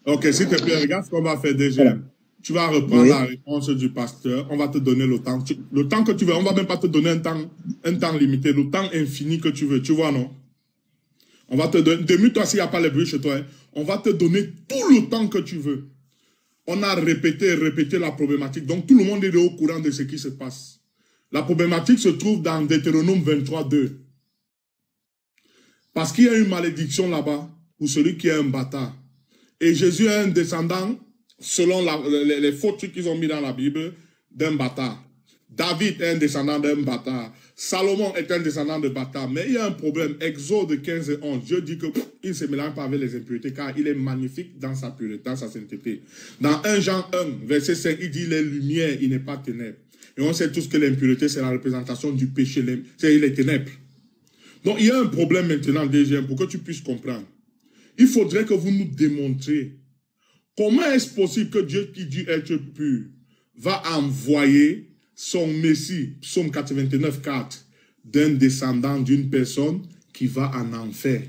Ok, s'il te plaît, regarde ce qu'on va faire, Voilà. DGM. Tu vas reprendre Oui. la réponse du pasteur. On va te donner le temps. Le temps que tu veux. On va même pas te donner un temps limité. Le temps infini que tu veux. Tu vois, non? On va te donner. Demi-toi s'il n'y a pas les bruits chez toi. Hein. On va te donner tout le temps que tu veux. On a répété la problématique. Donc, tout le monde est au courant de ce qui se passe. La problématique se trouve dans Deutéronome 23, 2. Parce qu'il y a une malédiction là-bas pour celui qui est un bâtard. Et Jésus est un descendant, selon les faux trucs qu'ils ont mis dans la Bible, d'un bâtard. David est un descendant d'un bâtard. Salomon est un descendant de bâtard. Mais il y a un problème. Exode 15 et 11. Dieu dit qu'il ne se mélange pas avec les impuretés car il est magnifique dans sa pureté, dans sa sainteté. Dans 1 Jean 1, verset 5, il dit les lumières, il n'est pas ténèbres. Et on sait tous que l'impureté, c'est la représentation du péché. C'est les ténèbres. Donc il y a un problème maintenant, DGM, pour que tu puisses comprendre. Il faudrait que vous nous démontriez comment est-ce possible que Dieu qui dit être pur va envoyer son Messie, psaume 89, 4, d'un descendant d'une personne qui va en enfer.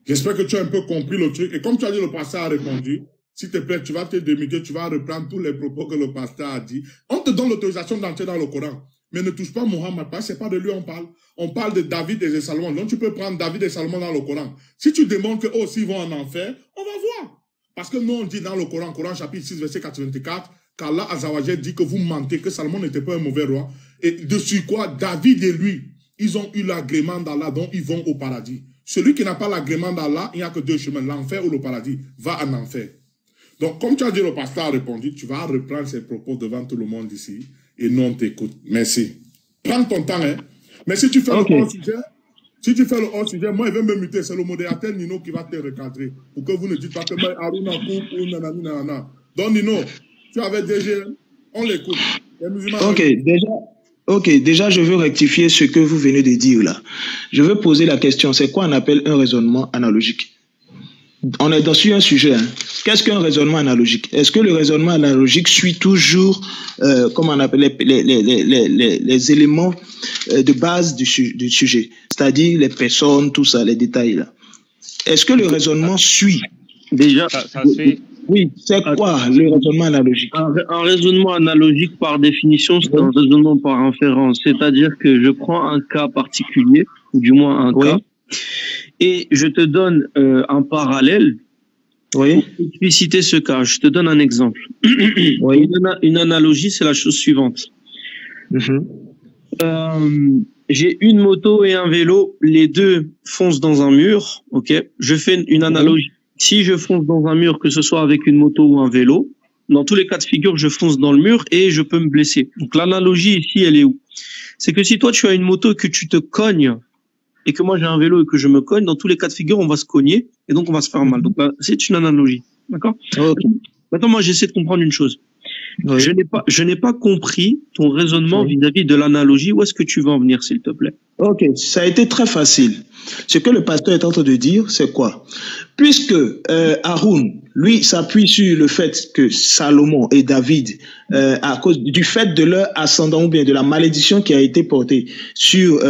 J'espère que tu as un peu compris le truc. Et comme tu as dit, le pasteur a répondu, s'il te plaît, tu vas te démiter, tu vas reprendre tous les propos que le pasteur a dit. On te donne l'autorisation d'entrer dans le Coran. Mais ne touche pas Mohammed, parce que ce n'est pas de lui on parle. On parle de David et de Salomon. Donc tu peux prendre David et Salomon dans le Coran. Si tu demandes que eux aussi vont en enfer, on va voir. Parce que nous on dit dans le Coran, Coran chapitre 6, verset 84, qu'Allah Azawajal dit que vous mentez, que Salomon n'était pas un mauvais roi. Et dessus quoi, David et lui, ils ont eu l'agrément d'Allah, donc ils vont au paradis. Celui qui n'a pas l'agrément d'Allah, il n'y a que deux chemins, l'enfer ou le paradis, va en enfer. Donc comme tu as dit, le pasteur a répondu, tu vas reprendre ses propos devant tout le monde ici. Et nous, on t'écoute. Merci. Prends ton temps, hein. Mais si tu fais le hors-sujet, moi, je vais me muter. C'est le modérateur Nino qui va te recadrer. Pour que vous ne dites pas que moi, Aruna coupe ou nanani nanana. Donc, Nino, tu avais déjà, on l'écoute. Déjà, je veux rectifier ce que vous venez de dire là. Je veux poser la question, c'est quoi on appelle un raisonnement analogique? On est sur un sujet. Hein. Qu'est-ce qu'un raisonnement analogique? Est-ce que le raisonnement analogique suit toujours, comment on appelle, les éléments de base du sujet, c'est-à-dire les personnes, tout ça, les détails là? Est-ce que le raisonnement suit? Déjà, ça suit. Oui, c'est quoi le raisonnement analogique? Un raisonnement analogique, par définition, c'est un raisonnement par inférence. C'est-à-dire que je prends un cas particulier, ou du moins un cas, et je te donne un parallèle pour expliciter ce cas. Je te donne un exemple. Une analogie, c'est la chose suivante. J'ai une moto et un vélo, les deux foncent dans un mur. Ok, je fais une analogie. Si je fonce dans un mur, que ce soit avec une moto ou un vélo, dans tous les cas de figure, je fonce dans le mur et je peux me blesser. Donc l'analogie ici, elle est où? C'est que si toi tu as une moto et que tu te cognes, et que moi j'ai un vélo et que je me cogne, dans tous les cas de figure, on va se cogner et donc on va se faire mal. Donc c'est une analogie. D'accord? Maintenant, moi j'essaie de comprendre une chose. Je n'ai pas compris ton raisonnement vis-à-vis de l'analogie. Où est-ce que tu veux en venir, s'il te plaît? Ok, ça a été très facile. Ce que le pasteur est en train de dire, c'est quoi? Puisque Haroun, lui, s'appuie sur le fait que Salomon et David, à cause du fait de leur ascendant ou bien de la malédiction qui a été portée sur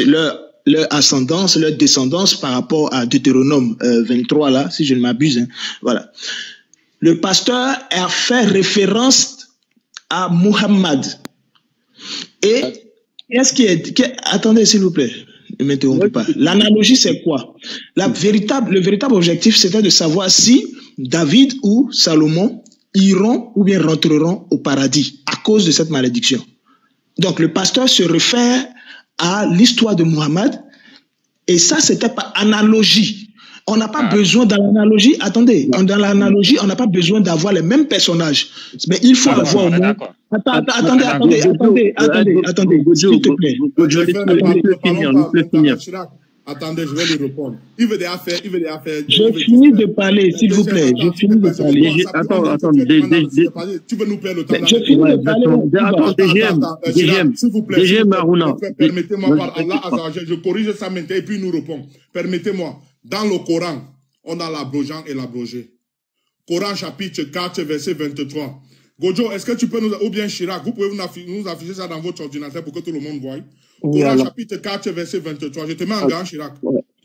leur ascendance, leur descendance par rapport à Deutéronome 23, là, si je ne m'abuse. Hein, voilà. Le pasteur a fait référence à Muhammad. Et qu'est-ce qui est... Attendez, s'il vous plaît, ne m'interrompez pas. L'analogie, c'est quoi? Le véritable objectif, c'était de savoir si David ou Salomon iront ou bien rentreront au paradis à cause de cette malédiction. Donc, le pasteur se réfère à l'histoire de Muhammad. Et ça, c'était pas analogie. On n'a pas besoin dans l'analogie. Attendez, dans l'analogie, on n'a pas besoin d'avoir les mêmes personnages. Mais il faut avoir au moins. Attendez, s'il te plaît. Attendez, je vais lui répondre. Il veut déjà faire. Je finis de parler, s'il vous plaît. Je finis de parler. Attends. Tu veux nous perdre le temps. Je finis de parler. Attends, DGM, s'il vous plaît. DGM Aruna. Permettez-moi par Allah Azawajal, je corrige ça maintenant et puis il nous répond. Permettez-moi. Dans le Coran, on a l'abrogeant et l'abrogé. Coran chapitre 4, verset 23. Gojo, est-ce que tu peux nous... Ou bien Chirac, vous pouvez nous afficher ça dans votre ordinateur pour que tout le monde voie. Coran chapitre 4, verset 23. Je te mets en garde, Chirac.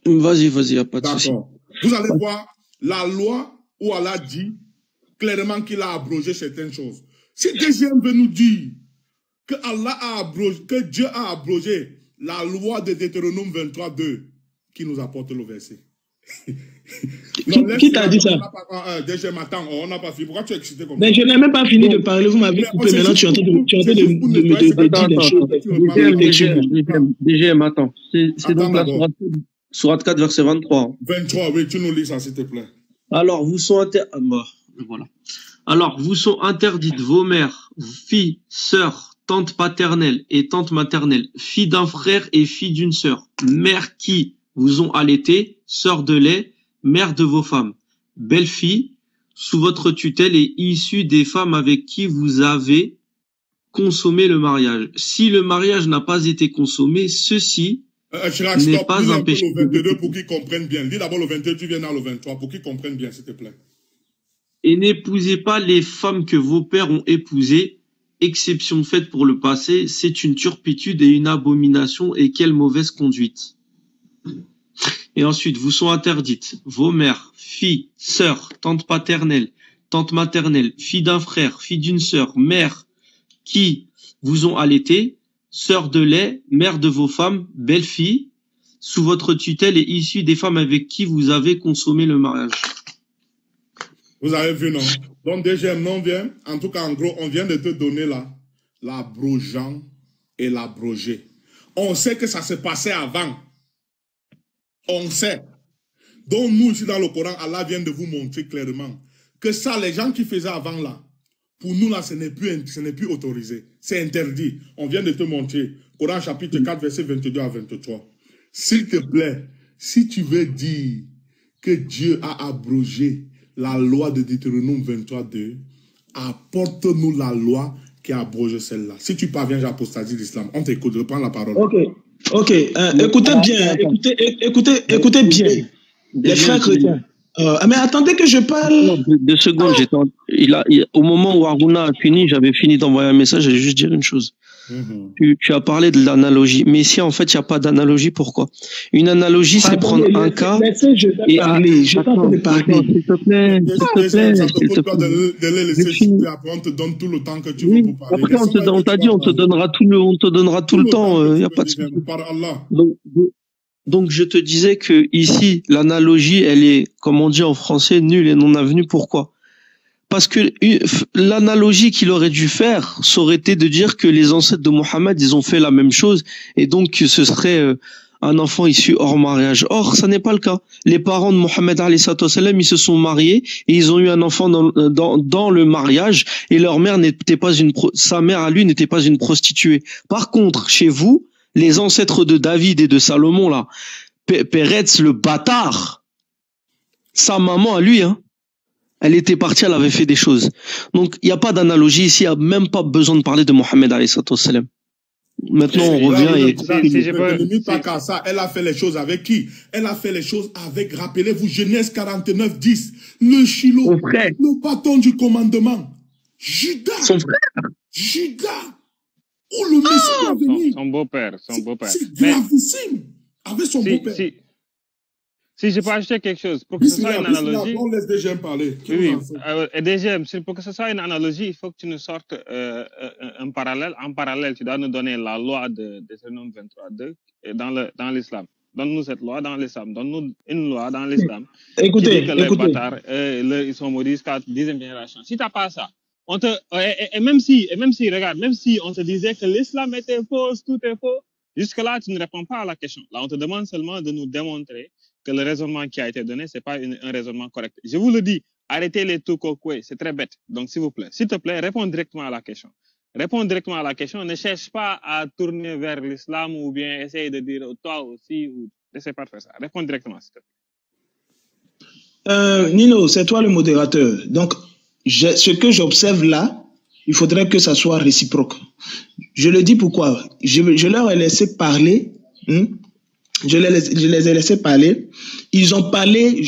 Vas-y, y a pas de souci. D'accord. Vous allez voir la loi où Allah dit clairement qu'il a abrogé certaines choses. Si DGM veut nous dire que Allah a abrogé, que Dieu a abrogé la loi de Deutéronome 23:2, qui nous apporte le verset. Qui t'a dit ça? DGM, attends, on n'a pas fini. Pourquoi tu es excité comme ça? Mais je n'ai même pas fini de parler, vous m'avez coupé, maintenant tu es en train de me dire des choses. DGM, attends. C'est donc la sourate 4, verset 23. 23, oui, tu nous lis ça, s'il te plaît. Alors, vous sont interdites vos mères, filles, sœurs, tantes paternelles et tantes maternelles, filles d'un frère et filles d'une sœur, mères qui vous ont allaité, sœurs de lait, mères de vos femmes, belles-filles, sous votre tutelle et issues des femmes avec qui vous avez consommé le mariage. Si le mariage n'a pas été consommé, ceci n'est pas un péché. Le 22 pour qu'ils comprennent bien. Dis d'abord le 22, tu viens dans le 23 pour qu'ils comprennent bien, s'il te plaît. Et n'épousez pas les femmes que vos pères ont épousées, exception faite pour le passé, c'est une turpitude et une abomination, et quelle mauvaise conduite. Et ensuite, vous sont interdites vos mères, filles, sœurs, tantes paternelles, tantes maternelles, filles d'un frère, filles d'une sœur, mères qui vous ont allaité, sœurs de lait, mères de vos femmes, belles-filles, sous votre tutelle et issues des femmes avec qui vous avez consommé le mariage. Vous avez vu, non? Donc, DGM, on vient, en tout cas, en gros, on vient de te donner l'abrogeant et l'abrogé. On sait que ça se passait avant. On sait. Donc, nous, ici dans le Coran, Allah vient de vous montrer clairement que ça, les gens qui faisaient avant là, pour nous là, ce n'est plus autorisé. C'est interdit. On vient de te montrer. Coran chapitre 4, verset 22 à 23. S'il te plaît, si tu veux dire que Dieu a abrogé la loi de Deutéronome 23:2, apporte-nous la loi qui abroge celle-là. Si tu parviens, j'apostasie l'islam. On t'écoute, reprends la parole. Ok. Écoutez bien, écoutez bien. Les frères chrétiens. Mais attendez que je parle. Deux secondes, au moment où Aruna a fini, j'avais fini d'envoyer un message, j'allais juste dire une chose. Tu as parlé de l'analogie, mais ici en fait il n'y a pas d'analogie. Pourquoi? Une analogie, c'est prendre un cas et parler. Je t'en de parler. S'il te plaît, après on te donne tout le temps que tu veux pour parler. Après on t'a dit on te donnera tout le temps. Il n'y a pas de souci. Donc je te disais que ici l'analogie elle est, comme on dit en français, nulle et non avenue. Pourquoi? Parce que l'analogie qu'il aurait dû faire, ça aurait été de dire que les ancêtres de Mohammed, ils ont fait la même chose, et donc que ce serait un enfant issu hors mariage. Or, ça n'est pas le cas. Les parents de Mohammed, ils se sont mariés, et ils ont eu un enfant dans le mariage, et leur mère n'était pas sa mère à lui n'était pas une prostituée. Par contre, chez vous, les ancêtres de David et de Salomon, là, Péretz, le bâtard, sa maman à lui, elle était partie, elle avait fait des choses. Donc, il n'y a pas d'analogie ici, il n'y a même pas besoin de parler de Mohammed alayhi salam. Maintenant, on revient Ne limite pas qu'à ça. Elle a fait les choses avec qui? Elle a fait les choses avec, rappelez-vous, Genèse 49, 10. Le Shiloh, le bâton du commandement. Judas. Son frère. Judas. Où le Messie va venir. Son beau-père. C'est gravissime. Avec son beau-père. Si je peux ajouter quelque chose, pour que ce soit une analogie. On laisse DGM parler. Oui, DGM, pour que ce soit une analogie, il faut que tu nous sortes un parallèle. En parallèle, tu dois nous donner la loi de Deutéronome 23:2 dans l'islam. Donne-nous cette loi dans l'islam. Donne-nous une loi dans l'islam. Écoutez. Les bâtards, ils sont maudits jusqu'à la 10e génération. Si tu n'as pas ça, et même si, regarde, même si on te disait que l'islam était faux, tout est faux, jusque-là, tu ne réponds pas à la question. Là, on te demande seulement de nous démontrer que le raisonnement qui a été donné, ce n'est pas un raisonnement correct. Je vous le dis, arrêtez les tukokwe, c'est très bête. Donc, s'il vous plaît, réponds directement à la question. Ne cherche pas à tourner vers l'islam ou bien essayer de dire toi aussi, ou laissez pas faire ça. Réponds directement, s'il te plaît. Nino, c'est toi le modérateur. Donc, ce que j'observe là, il faudrait que ça soit réciproque. Je le dis pourquoi. Je leur ai laissé parler. Je les ai laissés parler. Ils ont parlé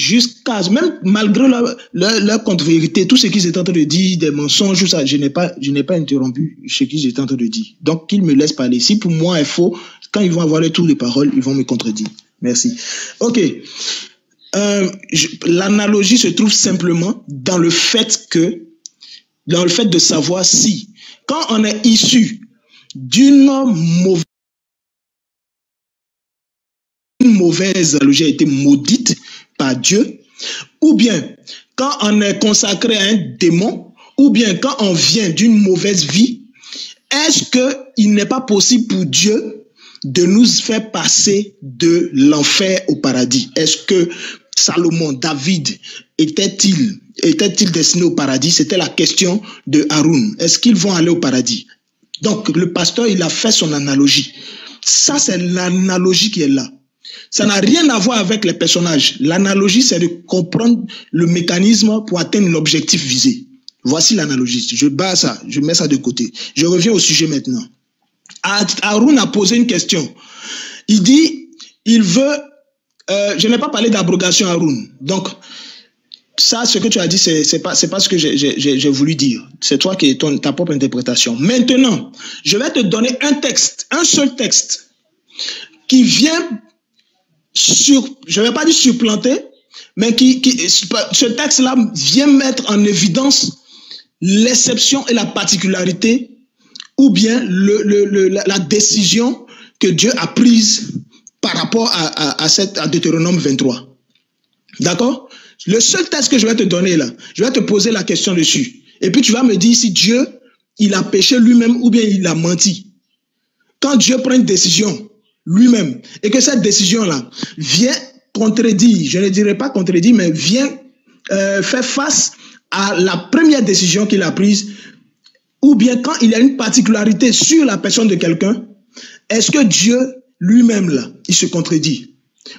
même malgré leur contre-vérité, tout ce qu'ils étaient en train de dire, des mensonges, ça, je n'ai pas interrompu ce qu'ils étaient en train de dire. Donc, qu'ils me laissent parler. Si pour moi est faux, quand ils vont avoir le tour de parole, ils vont me contredire. Merci. Ok. l'analogie se trouve simplement dans le fait de savoir si, quand on est issu d'une mauvaise analogie a été maudite par Dieu, ou bien quand on est consacré à un démon, ou bien quand on vient d'une mauvaise vie, est-ce qu'il n'est pas possible pour Dieu de nous faire passer de l'enfer au paradis? Est-ce que Salomon, David, était-il destiné au paradis? C'était la question de Haroun. Est-ce qu'ils vont aller au paradis? Donc, le pasteur, il a fait son analogie. Ça, c'est l'analogie qui est là. Ça n'a rien à voir avec les personnages. L'analogie, c'est de comprendre le mécanisme pour atteindre l'objectif visé. Voici l'analogie. Je bats ça, je mets ça de côté. Je reviens au sujet maintenant. Haroun a posé une question. Il dit, il veut... je n'ai pas parlé d'abrogation, Haroun. Donc, ça, ce que tu as dit, c'est pas ce que j'ai voulu dire. C'est toi qui es ta propre interprétation. Maintenant, je vais te donner un texte, un seul texte, qui vient je ne vais pas dire supplanter, mais ce texte-là vient mettre en évidence l'exception et la particularité, ou bien la décision que Dieu a prise par rapport à Deutéronome 23. D'accord? Le seul texte que je vais te donner là, je vais te poser la question dessus. Et puis tu vas me dire si Dieu, il a péché lui-même ou bien il a menti. Quand Dieu prend une décision lui-même et que cette décision-là vient contredire, je ne dirais pas contredire, mais vient faire face à la première décision qu'il a prise, ou bien quand il y a une particularité sur la personne de quelqu'un, est-ce que Dieu lui-même là, il se contredit?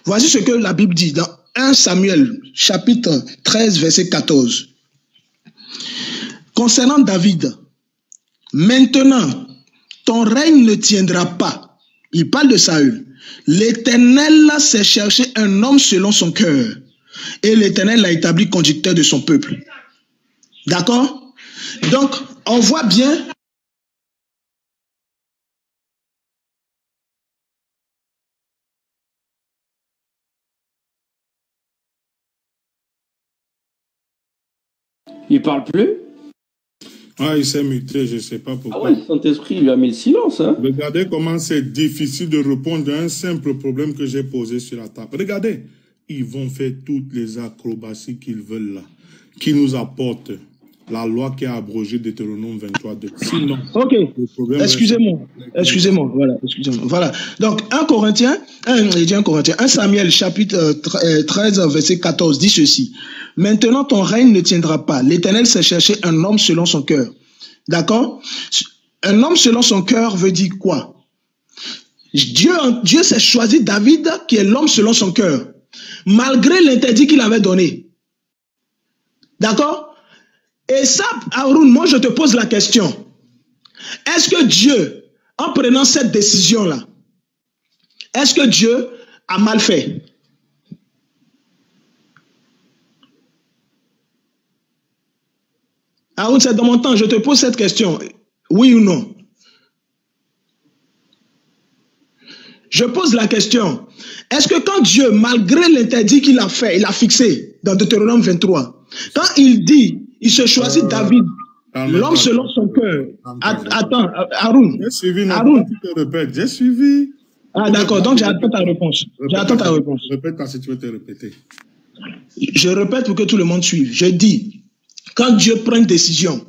Voici ce que la Bible dit dans 1 Samuel, chapitre 13, verset 14. Concernant David, maintenant, ton règne ne tiendra pas. Il parle de Saül. L'Éternel s'est cherché un homme selon son cœur, et l'Éternel l'a établi conducteur de son peuple. D'accord? Donc, on voit bien... Il parle plus? Ah, il s'est muté, je ne sais pas pourquoi. Ah ouais, le Saint-Esprit lui a mis le silence. Hein? Regardez comment c'est difficile de répondre à un simple problème que j'ai posé sur la table. Regardez, ils vont faire toutes les acrobaties qu'ils veulent là, qui nous apportent la loi qui a abrogé Deutéronome 23. Sinon, ok, excusez-moi, voilà. Donc, 1 Samuel, chapitre 13, verset 14, dit ceci. Maintenant, ton règne ne tiendra pas. L'Éternel s'est cherché un homme selon son cœur. D'accord? Un homme selon son cœur veut dire quoi? Dieu s'est choisi David, qui est l'homme selon son cœur, malgré l'interdit qu'il avait donné. D'accord? Et ça, Haroun, moi je te pose la question. Est-ce que Dieu, en prenant cette décision-là, est-ce que Dieu a mal fait? Haroun, c'est dans mon temps, je te pose cette question. Oui ou non? Je pose la question. Est-ce que quand Dieu, malgré l'interdit qu'il a fait, il a fixé dans Deutéronome 23, quand il dit, il se choisit David, l'homme selon son cœur. Attends, Haroun. J'ai suivi, Haroun. Tu te répètes, j'ai suivi. Ah d'accord, donc j'attends ta réponse. Répète si tu veux te répéter. Je répète pour que tout le monde suive. Je dis, quand Dieu prend une décision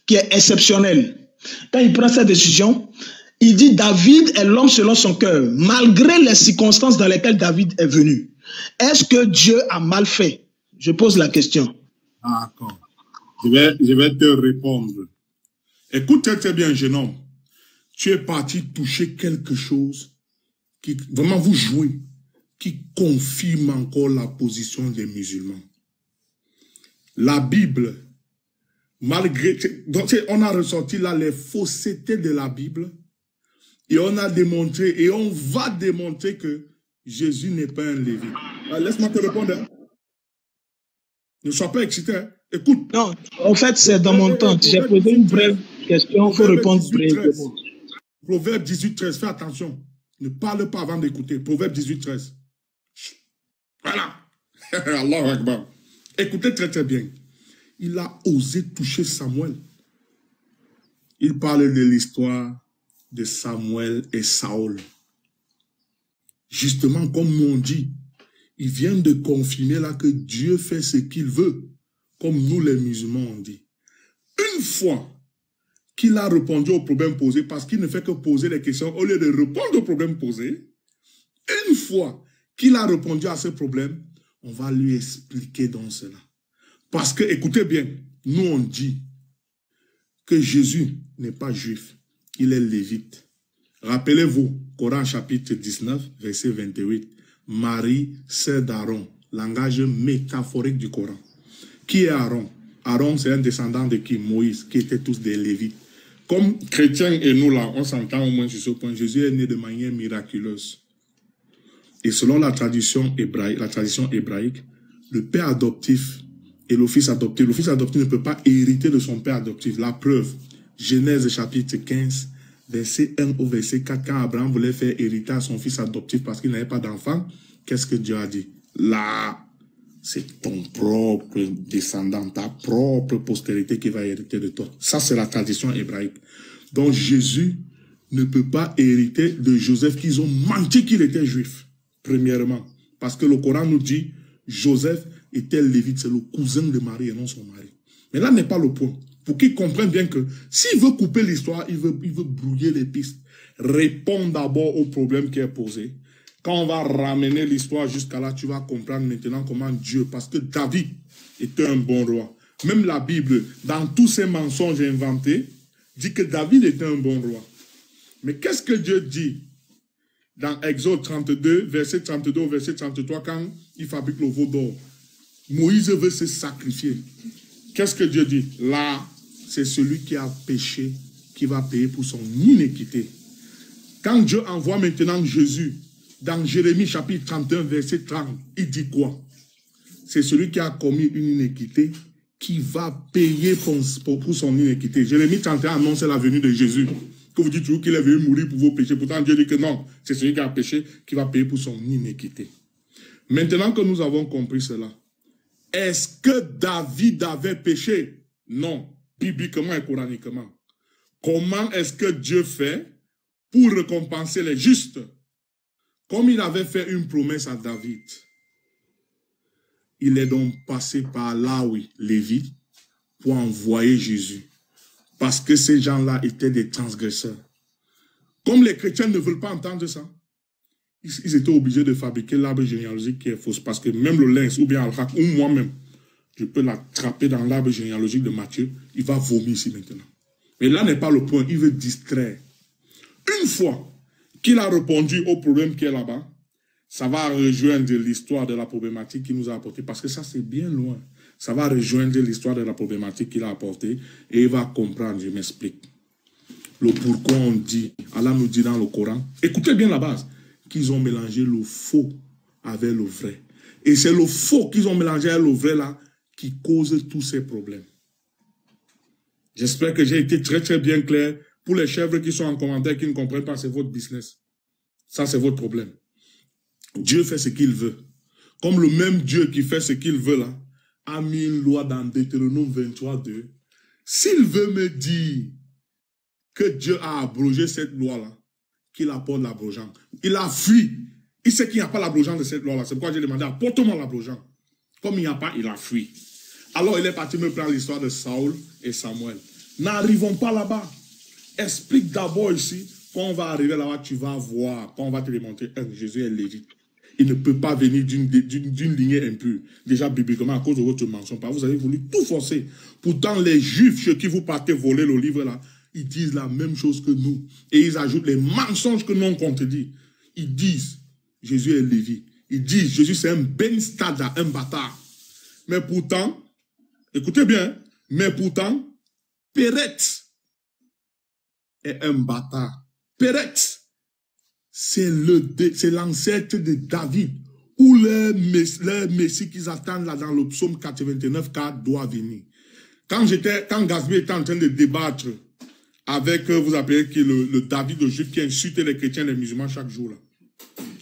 qui est exceptionnelle, quand il prend cette décision, il dit David est l'homme selon son cœur, malgré les circonstances dans lesquelles David est venu. Est-ce que Dieu a mal fait? Je pose la question. D'accord. Je vais te répondre. Écoute très bien, jeune homme. Tu es parti toucher quelque chose qui, vraiment vous jouez, qui confirme encore la position des musulmans. La Bible, malgré... Donc, on a ressorti là les faussetés de la Bible et on a démontré, et on va démontrer que Jésus n'est pas un Lévite. Laisse-moi te répondre. Ne sois pas excité. Hein. Écoute. Non, en fait, c'est dans mon temps. J'ai posé une brève question, il faut répondre brièvement. Proverbe 18-13, fais attention. Ne parle pas avant d'écouter. Proverbe 18-13. Voilà. Allahu Akbar. Écoutez très très bien. Il a osé toucher Samuel. Il parle de l'histoire de Samuel et Saül. Justement, comme on dit, il vient de confirmer là que Dieu fait ce qu'il veut, comme nous les musulmans on dit. Une fois qu'il a répondu aux problèmes posés, parce qu'il ne fait que poser des questions au lieu de répondre aux problèmes posés, une fois qu'il a répondu à ce problème, on va lui expliquer dans cela. Parce que, écoutez bien, nous on dit que Jésus n'est pas juif, il est lévite. Rappelez-vous, Coran chapitre 19, verset 28, Marie, sœur d'Aaron, langage métaphorique du Coran. Qui est Aaron? Aaron, c'est un descendant de qui? Moïse, qui étaient tous des lévites. Comme chrétiens et nous là, on s'entend au moins sur ce point, Jésus est né de manière miraculeuse. Et selon la tradition hébraïque, le père adoptif et le fils adoptif ne peut pas hériter de son père adoptif. La preuve, Genèse chapitre 15, verset 1 au verset 4, quand Abraham voulait faire hériter à son fils adoptif parce qu'il n'avait pas d'enfant, qu'est-ce que Dieu a dit? Là, c'est ton propre descendant, ta propre postérité qui va hériter de toi. Ça, c'est la tradition hébraïque. Donc, Jésus ne peut pas hériter de Joseph, qu'ils ont menti qu'il était juif, premièrement. Parce que le Coran nous dit, Joseph était lévite, c'est le cousin de Marie et non son mari. Mais là n'est pas le point. Pour qu'ils comprennent bien que s'il veut couper l'histoire, il veut brouiller les pistes. Réponds d'abord au problème qui est posé. Quand on va ramener l'histoire jusqu'à là, tu vas comprendre maintenant comment Dieu, parce que David était un bon roi. Même la Bible, dans tous ces mensonges inventés, dit que David était un bon roi. Mais qu'est-ce que Dieu dit dans Exode 32, verset 32 au verset 33, quand il fabrique le veau d'or? Moïse veut se sacrifier. Qu'est-ce que Dieu dit? Là, c'est celui qui a péché qui va payer pour son iniquité. Quand Dieu envoie maintenant Jésus, dans Jérémie chapitre 31, verset 30, il dit quoi? C'est celui qui a commis une iniquité qui va payer pour son iniquité. Jérémie 31 annonce la venue de Jésus. Que vous dites toujours qu'il est venu mourir pour vos péchés. Pourtant, Dieu dit que non, c'est celui qui a péché qui va payer pour son iniquité. Maintenant que nous avons compris cela, est-ce que David avait péché? Non, bibliquement et coraniquement. Comment est-ce que Dieu fait pour récompenser les justes? Comme il avait fait une promesse à David, il est donc passé par Lawi, Lévi, pour envoyer Jésus. Parce que ces gens-là étaient des transgresseurs. Comme les chrétiens ne veulent pas entendre ça, ils étaient obligés de fabriquer l'arbre généalogique qui est fausse. Parce que même le lynx, ou bien Al-Haq, ou moi-même, je peux l'attraper dans l'arbre généalogique de Matthieu, il va vomir ici maintenant. Mais là n'est pas le point, il veut distraire. Une fois qu'il a répondu au problème qui est là-bas, ça va rejoindre l'histoire de la problématique qu'il nous a apportée, parce que ça c'est bien loin. Ça va rejoindre l'histoire de la problématique qu'il a apportée, et il va comprendre, je m'explique. Le pourquoi on dit, Allah nous dit dans le Coran, écoutez bien la base, qu'ils ont mélangé le faux avec le vrai. Et c'est le faux qu'ils ont mélangé avec le vrai là, qui cause tous ces problèmes. J'espère que j'ai été très très bien clair. Pour les chèvres qui sont en commentaire, qui ne comprennent pas, c'est votre business. Ça, c'est votre problème. Dieu fait ce qu'il veut. Comme le même Dieu qui fait ce qu'il veut là, a mis une loi dans Deutéronome 23, 2. S'il veut me dire que Dieu a abrogé cette loi-là, qu'il apporte l'abrogeant. Il a fui. Il sait qu'il n'y a pas l'abrogeant de cette loi-là. C'est pourquoi j'ai demandé, apporte-moi l'abrogeant. Comme il n'y a pas, il a fui. Alors il est parti me prendre l'histoire de Saül et Samuel. N'arrivons pas là-bas. Explique d'abord ici. Quand on va arriver là-bas, tu vas voir. Quand on va te démontrer, Jésus est lévite. Il ne peut pas venir d'une lignée impure. Déjà, bibliquement, à cause de votre mensonge, vous avez voulu tout forcer. Pourtant, les Juifs chez qui vous partez voler le livre là, ils disent la même chose que nous. Et ils ajoutent les mensonges que nous on contredit. Ils disent, Jésus est lévite. Ils disent, Jésus c'est un Ben Stada, un bâtard. Mais pourtant, écoutez bien, mais pourtant, Péret est un bâtard. Péret, c'est l'ancêtre de David, où le Messie qu'ils attendent là dans le psaume 89, car doit venir. Quand Gasby était en train de débattre avec, vous appelez qui le David de Juif qui insulte les chrétiens et les musulmans chaque jour là,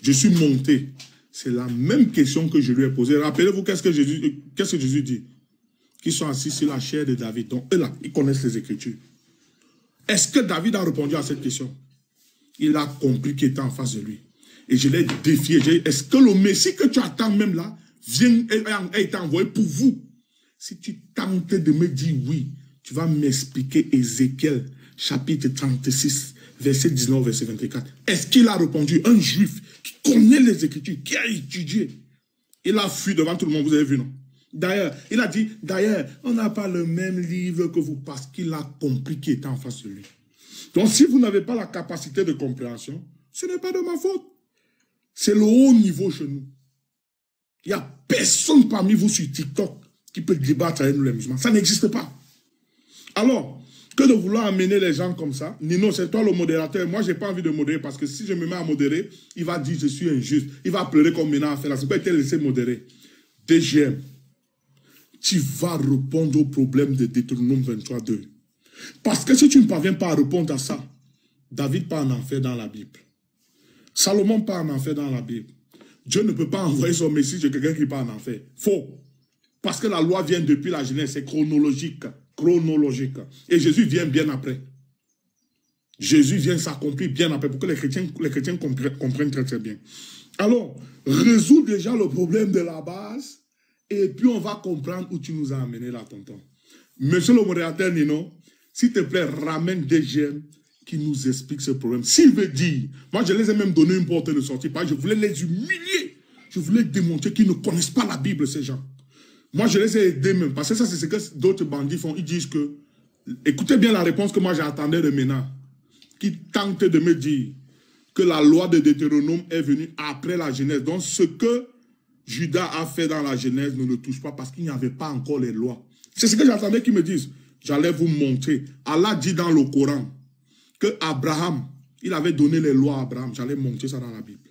je suis monté. C'est la même question que je lui ai posée. Rappelez-vous qu'est-ce que Jésus dit? Qu'ils sont assis sur la chair de David. Donc eux là, ils connaissent les Écritures. Est-ce que David a répondu à cette question? Il a compris qu'il était en face de lui. Et je l'ai défié. Est-ce que le Messie que tu attends même là a été envoyé pour vous? Si tu tentes de me dire oui, tu vas m'expliquer Ézéchiel, chapitre 36, verset 19, verset 24. Est-ce qu'il a répondu? Un juif qui connaît les Écritures, qui a étudié. Il a fui devant tout le monde, vous avez vu, non? D'ailleurs, il a dit, on n'a pas le même livre que vous, parce qu'il a compris qu'il était en face de lui. Donc, si vous n'avez pas la capacité de compréhension, ce n'est pas de ma faute. C'est le haut niveau chez nous. Il n'y a personne parmi vous sur TikTok qui peut débattre avec nous les musulmans. Ça n'existe pas. Alors, que de vouloir amener les gens comme ça, Nino, c'est toi le modérateur. Moi, je n'ai pas envie de modérer parce que si je me mets à modérer, il va dire je suis injuste. Il va pleurer comme maintenant à faire là. C'est pas été laissé modérer. DGM, tu vas répondre au problème de Deutéronome 23.2. Parce que si tu ne parviens pas à répondre à ça, David part en enfer dans la Bible. Salomon part en enfer dans la Bible. Dieu ne peut pas envoyer son Messie de quelqu'un qui part en enfer. Faux. Parce que la loi vient depuis la Genèse, c'est chronologique. Chronologique. Et Jésus vient bien après. Jésus vient s'accomplir bien après pour que les chrétiens comprennent très très bien. Alors, résous déjà le problème de la base et puis on va comprendre où tu nous as amené là, tonton. Monsieur le modérateur Nino, s'il te plaît, ramène des jeunes qui nous expliquent ce problème. S'il veut dire, moi je les ai même donné une porte de sortie, parce que je voulais les humilier. Je voulais démontrer qu'ils ne connaissent pas la Bible, ces gens. Moi je les ai aidés même, parce que ça c'est ce que d'autres bandits font. Ils disent que, écoutez bien la réponse que moi j'attendais de Ménard, qui tente de me dire que la loi de Deutéronome est venue après la Genèse. Donc ce que Judas a fait dans la Genèse ne le touche pas parce qu'il n'y avait pas encore les lois. C'est ce que j'attendais qu'ils me disent. J'allais vous montrer. Allah dit dans le Coran que Abraham, il avait donné les lois à Abraham. J'allais montrer ça dans la Bible.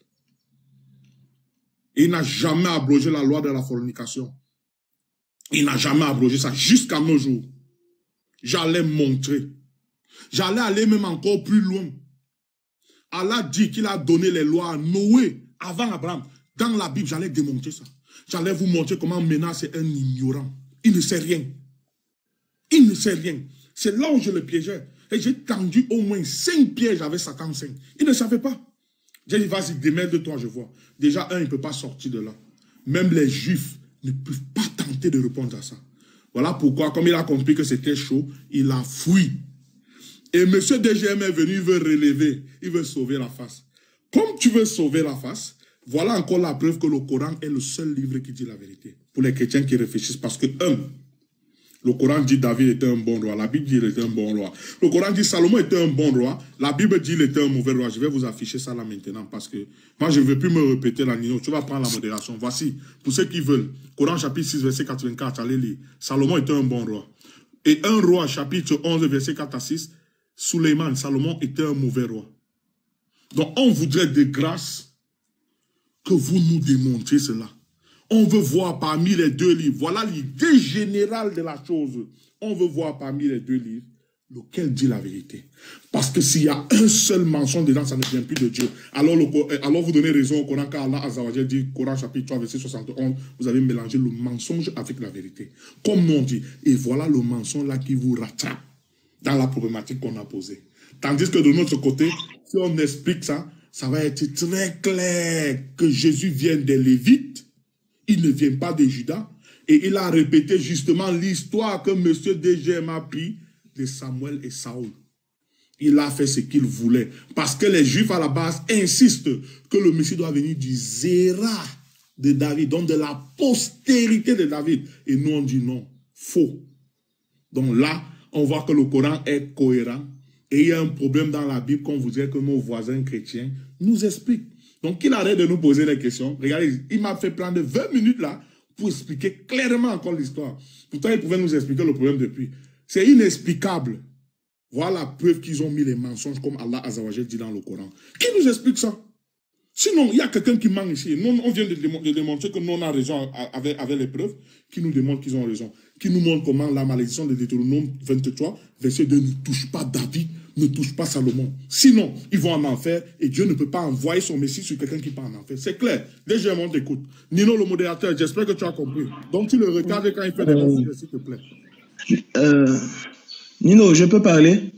Et il n'a jamais abrogé la loi de la fornication. Il n'a jamais abrogé ça jusqu'à nos jours. J'allais montrer. J'allais aller même encore plus loin. Allah dit qu'il a donné les lois à Noé avant Abraham. Dans la Bible, j'allais démontrer ça. J'allais vous montrer comment Ménard c'est un ignorant. Il ne sait rien. Il ne sait rien. C'est là où je le piégeais. Et j'ai tendu au moins 5 pièges avec Satan 5. Il ne savait pas. J'ai dit, vas-y, démerde-toi, je vois. Déjà, il ne peut pas sortir de là. Même les Juifs ne peuvent pas tenter de répondre à ça. Voilà pourquoi, comme il a compris que c'était chaud, il a fui. Et M. DGM est venu, il veut relever, il veut sauver la face. Comme tu veux sauver la face, voilà encore la preuve que le Coran est le seul livre qui dit la vérité. Pour les chrétiens qui réfléchissent, parce que, le Coran dit David était un bon roi, la Bible dit qu'il était un bon roi. Le Coran dit Salomon était un bon roi, la Bible dit qu'il était un mauvais roi. Je vais vous afficher ça là maintenant, parce que moi je ne veux plus me répéter là, Nino. Tu vas prendre la modération. Voici, pour ceux qui veulent, Coran chapitre 6, verset 84, allez lire. Salomon était un bon roi. Et un roi, chapitre 11, verset 4 à 6, Suleiman, Salomon était un mauvais roi. Donc on voudrait de grâce que vous nous démontriez cela. On veut voir parmi les deux livres, voilà l'idée générale de la chose. On veut voir parmi les deux livres lequel dit la vérité. Parce que s'il y a un seul mensonge dedans, ça ne vient plus de Dieu. Alors vous donnez raison au Coran, car Allah Azzawajal dit, Coran chapitre 3, verset 71, vous avez mélangé le mensonge avec la vérité. Comme nous on dit, et voilà le mensonge là qui vous rattrape dans la problématique qu'on a posée. Tandis que de notre côté, si on explique ça, ça va être très clair que Jésus vient des Lévites. Il ne vient pas de Judas. Et il a répété justement l'histoire que M. DGM a pris de Samuel et Saül. Il a fait ce qu'il voulait. Parce que les Juifs à la base insistent que le Messie doit venir du Zéra de David, donc de la postérité de David. Et nous on dit non, faux. Donc là, on voit que le Coran est cohérent. Et il y a un problème dans la Bible qu'on voudrait que nos voisins chrétiens nous expliquent. Donc, qu'il arrête de nous poser des questions. Regardez, il m'a fait prendre 20 minutes là pour expliquer clairement encore l'histoire. Pourtant, il pouvait nous expliquer le problème depuis. C'est inexplicable. Voilà la preuve qu'ils ont mis les mensonges comme Allah Azzawajal dit dans le Coran. Qui nous explique ça? Sinon, il y a quelqu'un qui ment ici. Nous, on vient de démontrer que nous, on a raison avec les preuves, qui nous démontrent qu'ils ont raison. Qui nous montre comment la malédiction de Deutéronome 23, verset 2, ne touche pas David ne touche pas Salomon. Sinon, ils vont en enfer et Dieu ne peut pas envoyer son Messie sur quelqu'un qui part en enfer. C'est clair. Légèrement, t'écoute. Nino, le modérateur, j'espère que tu as compris. Donc, tu le regardes quand il fait des messages, s'il te plaît. Nino, je peux parler?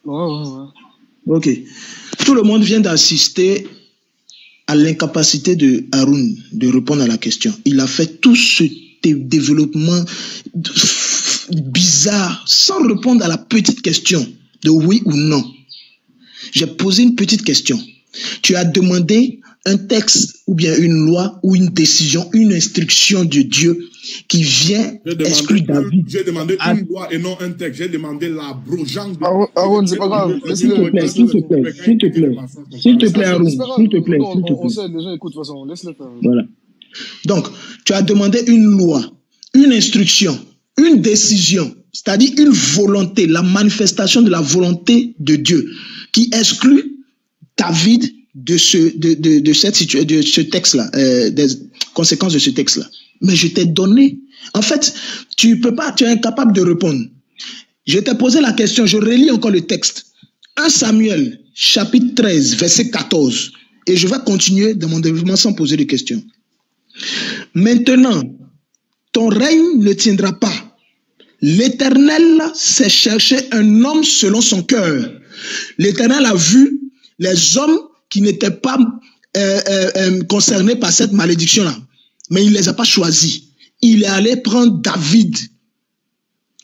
Ouais. Ok. Tout le monde vient d'assister à l'incapacité de Haroun de répondre à la question. Il a fait tout ce développement bizarre sans répondre à la petite question de oui ou non. J'ai posé une petite question. Tu as demandé un texte ou bien une loi ou une décision, une instruction de Dieu qui vient exclure David. J'ai demandé une loi et non un texte. J'ai demandé l'abrogeant. Aaron, c'est pas grave. S'il te plaît, Aaron. S'il te plaît. On sait déjà, écoute, de toute façon, laisse-le faire. Voilà. Donc, tu as demandé une loi, une instruction, une décision, c'est-à-dire une volonté, la manifestation de la volonté de Dieu qui exclut David de ce texte-là, des conséquences de ce texte-là. Mais je t'ai donné. En fait, tu es incapable de répondre. Je t'ai posé la question, je relis encore le texte. 1 Samuel, chapitre 13, verset 14. Et je vais continuer dans mon développement sans poser de questions. Maintenant, ton règne ne tiendra pas. L'Éternel s'est cherché un homme selon son cœur. L'Éternel a vu les hommes qui n'étaient pas concernés par cette malédiction-là. Mais il ne les a pas choisis. Il est allé prendre David,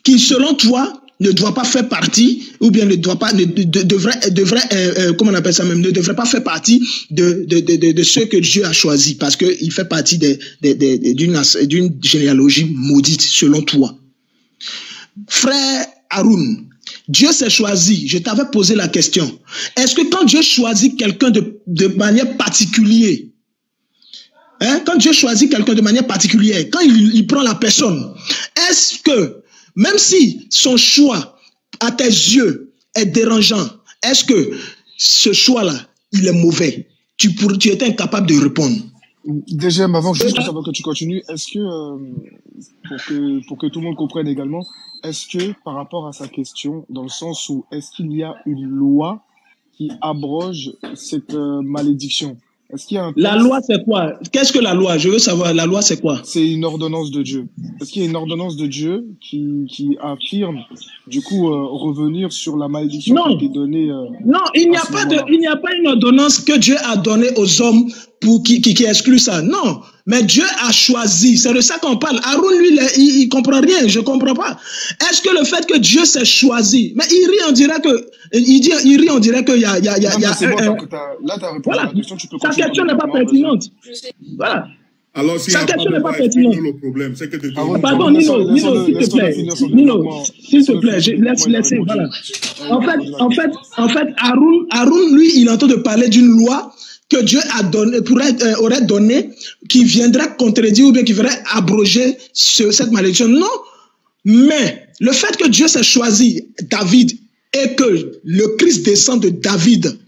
qui selon toi ne doit pas faire partie, ou bien ne doit pas, comment on appelle ça même, ne devrait pas faire partie de ceux que Dieu a choisis, parce qu'il fait partie d'une généalogie maudite selon toi. Frère Haroun, Dieu s'est choisi. Je t'avais posé la question. Est-ce que quand Dieu choisit quelqu'un de manière particulière, quand Dieu choisit quelqu'un de manière particulière, quand il prend la personne, est-ce que, même si son choix à tes yeux est dérangeant, est-ce que ce choix-là, il est mauvais? Tu étais incapable de répondre. Déjà, avant que tu continues, est-ce que, pour que tout le monde comprenne également, est-ce que par rapport à sa question, dans le sens où est-ce qu'il y a une loi qui abroge cette malédiction? Est-ce qu'il y a un La loi, c'est quoi? Qu'est-ce que la loi? Je veux savoir, la loi, c'est quoi? C'est une ordonnance de Dieu. Est-ce qu'il y a une ordonnance de Dieu qui affirme, du coup, revenir sur la malédiction qui a été donnée non, il n'y a pas une ordonnance que Dieu a donnée aux hommes pour qui exclut ça. Non, mais Dieu a choisi. C'est de ça qu'on parle. Haroun, lui, il comprend rien. Je comprends pas. Est-ce que le fait que Dieu s'est choisi, mais il rit, on dirait que, il rit, on dirait qu'il y a, là, t'as répondu à la question, tu peux sa question n'est pas pertinente. Voilà. Alors, si sa question n'est pas pertinente. Le problème, c'est que pardon, Nino, s'il te plaît. Nino, s'il te plaît, laissez, voilà. En fait, Haroun, lui, il est en train de parler d'une loi que Dieu a donné, aurait donné, qui viendrait contredire ou bien qui viendrait abroger cette malédiction. Non, mais le fait que Dieu s'est choisi David et que le Christ descend de David,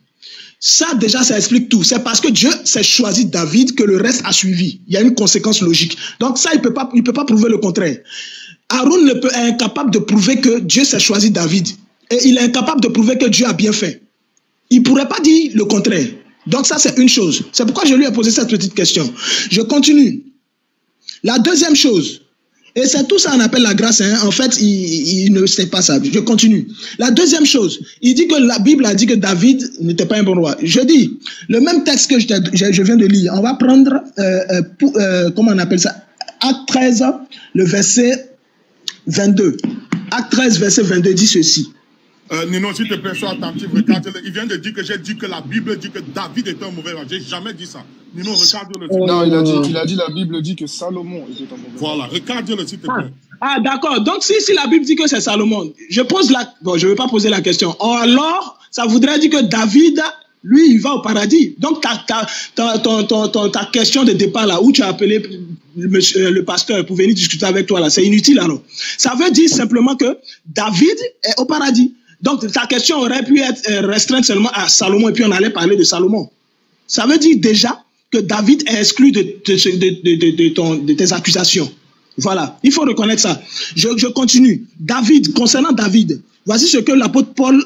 ça déjà, ça explique tout. C'est parce que Dieu s'est choisi David que le reste a suivi. Il y a une conséquence logique. Donc ça, il peut pas prouver le contraire. Haroun est incapable de prouver que Dieu s'est choisi David. Et il est incapable de prouver que Dieu a bien fait. Il pourrait pas dire le contraire. Donc ça, c'est une chose. C'est pourquoi je lui ai posé cette petite question. Je continue. La deuxième chose, et c'est tout ça qu'on appelle la grâce. En fait, il ne sait pas ça. Je continue. La deuxième chose, il dit que la Bible a dit que David n'était pas un bon roi. Je dis, le même texte que je viens de lire, on va prendre, comment on appelle ça, Acte 13, le verset 22. Acte 13, verset 22 dit ceci. Nino, si tu es sois attentif, regarde-le. Il vient de dire que j'ai dit que la Bible dit que David est un mauvais roi. J'ai jamais dit ça. Nino, regarde-le. Non, il a dit la Bible dit que Salomon était un mauvais roi. Voilà, regarde-le s'il te plaît. Ah d'accord. Donc si la Bible dit que c'est Salomon, je ne vais pas poser la question. Alors, ça voudrait dire que David, lui, il va au paradis. Donc ta question de départ là, où tu as appelé le pasteur pour venir discuter avec toi là, c'est inutile alors. Ça veut dire simplement que David est au paradis. Donc, ta question aurait pu être restreinte seulement à Salomon et puis on allait parler de Salomon. Ça veut dire déjà que David est exclu de tes accusations. Voilà, il faut reconnaître ça. Je continue. David, concernant David, voici ce que l'apôtre Paul,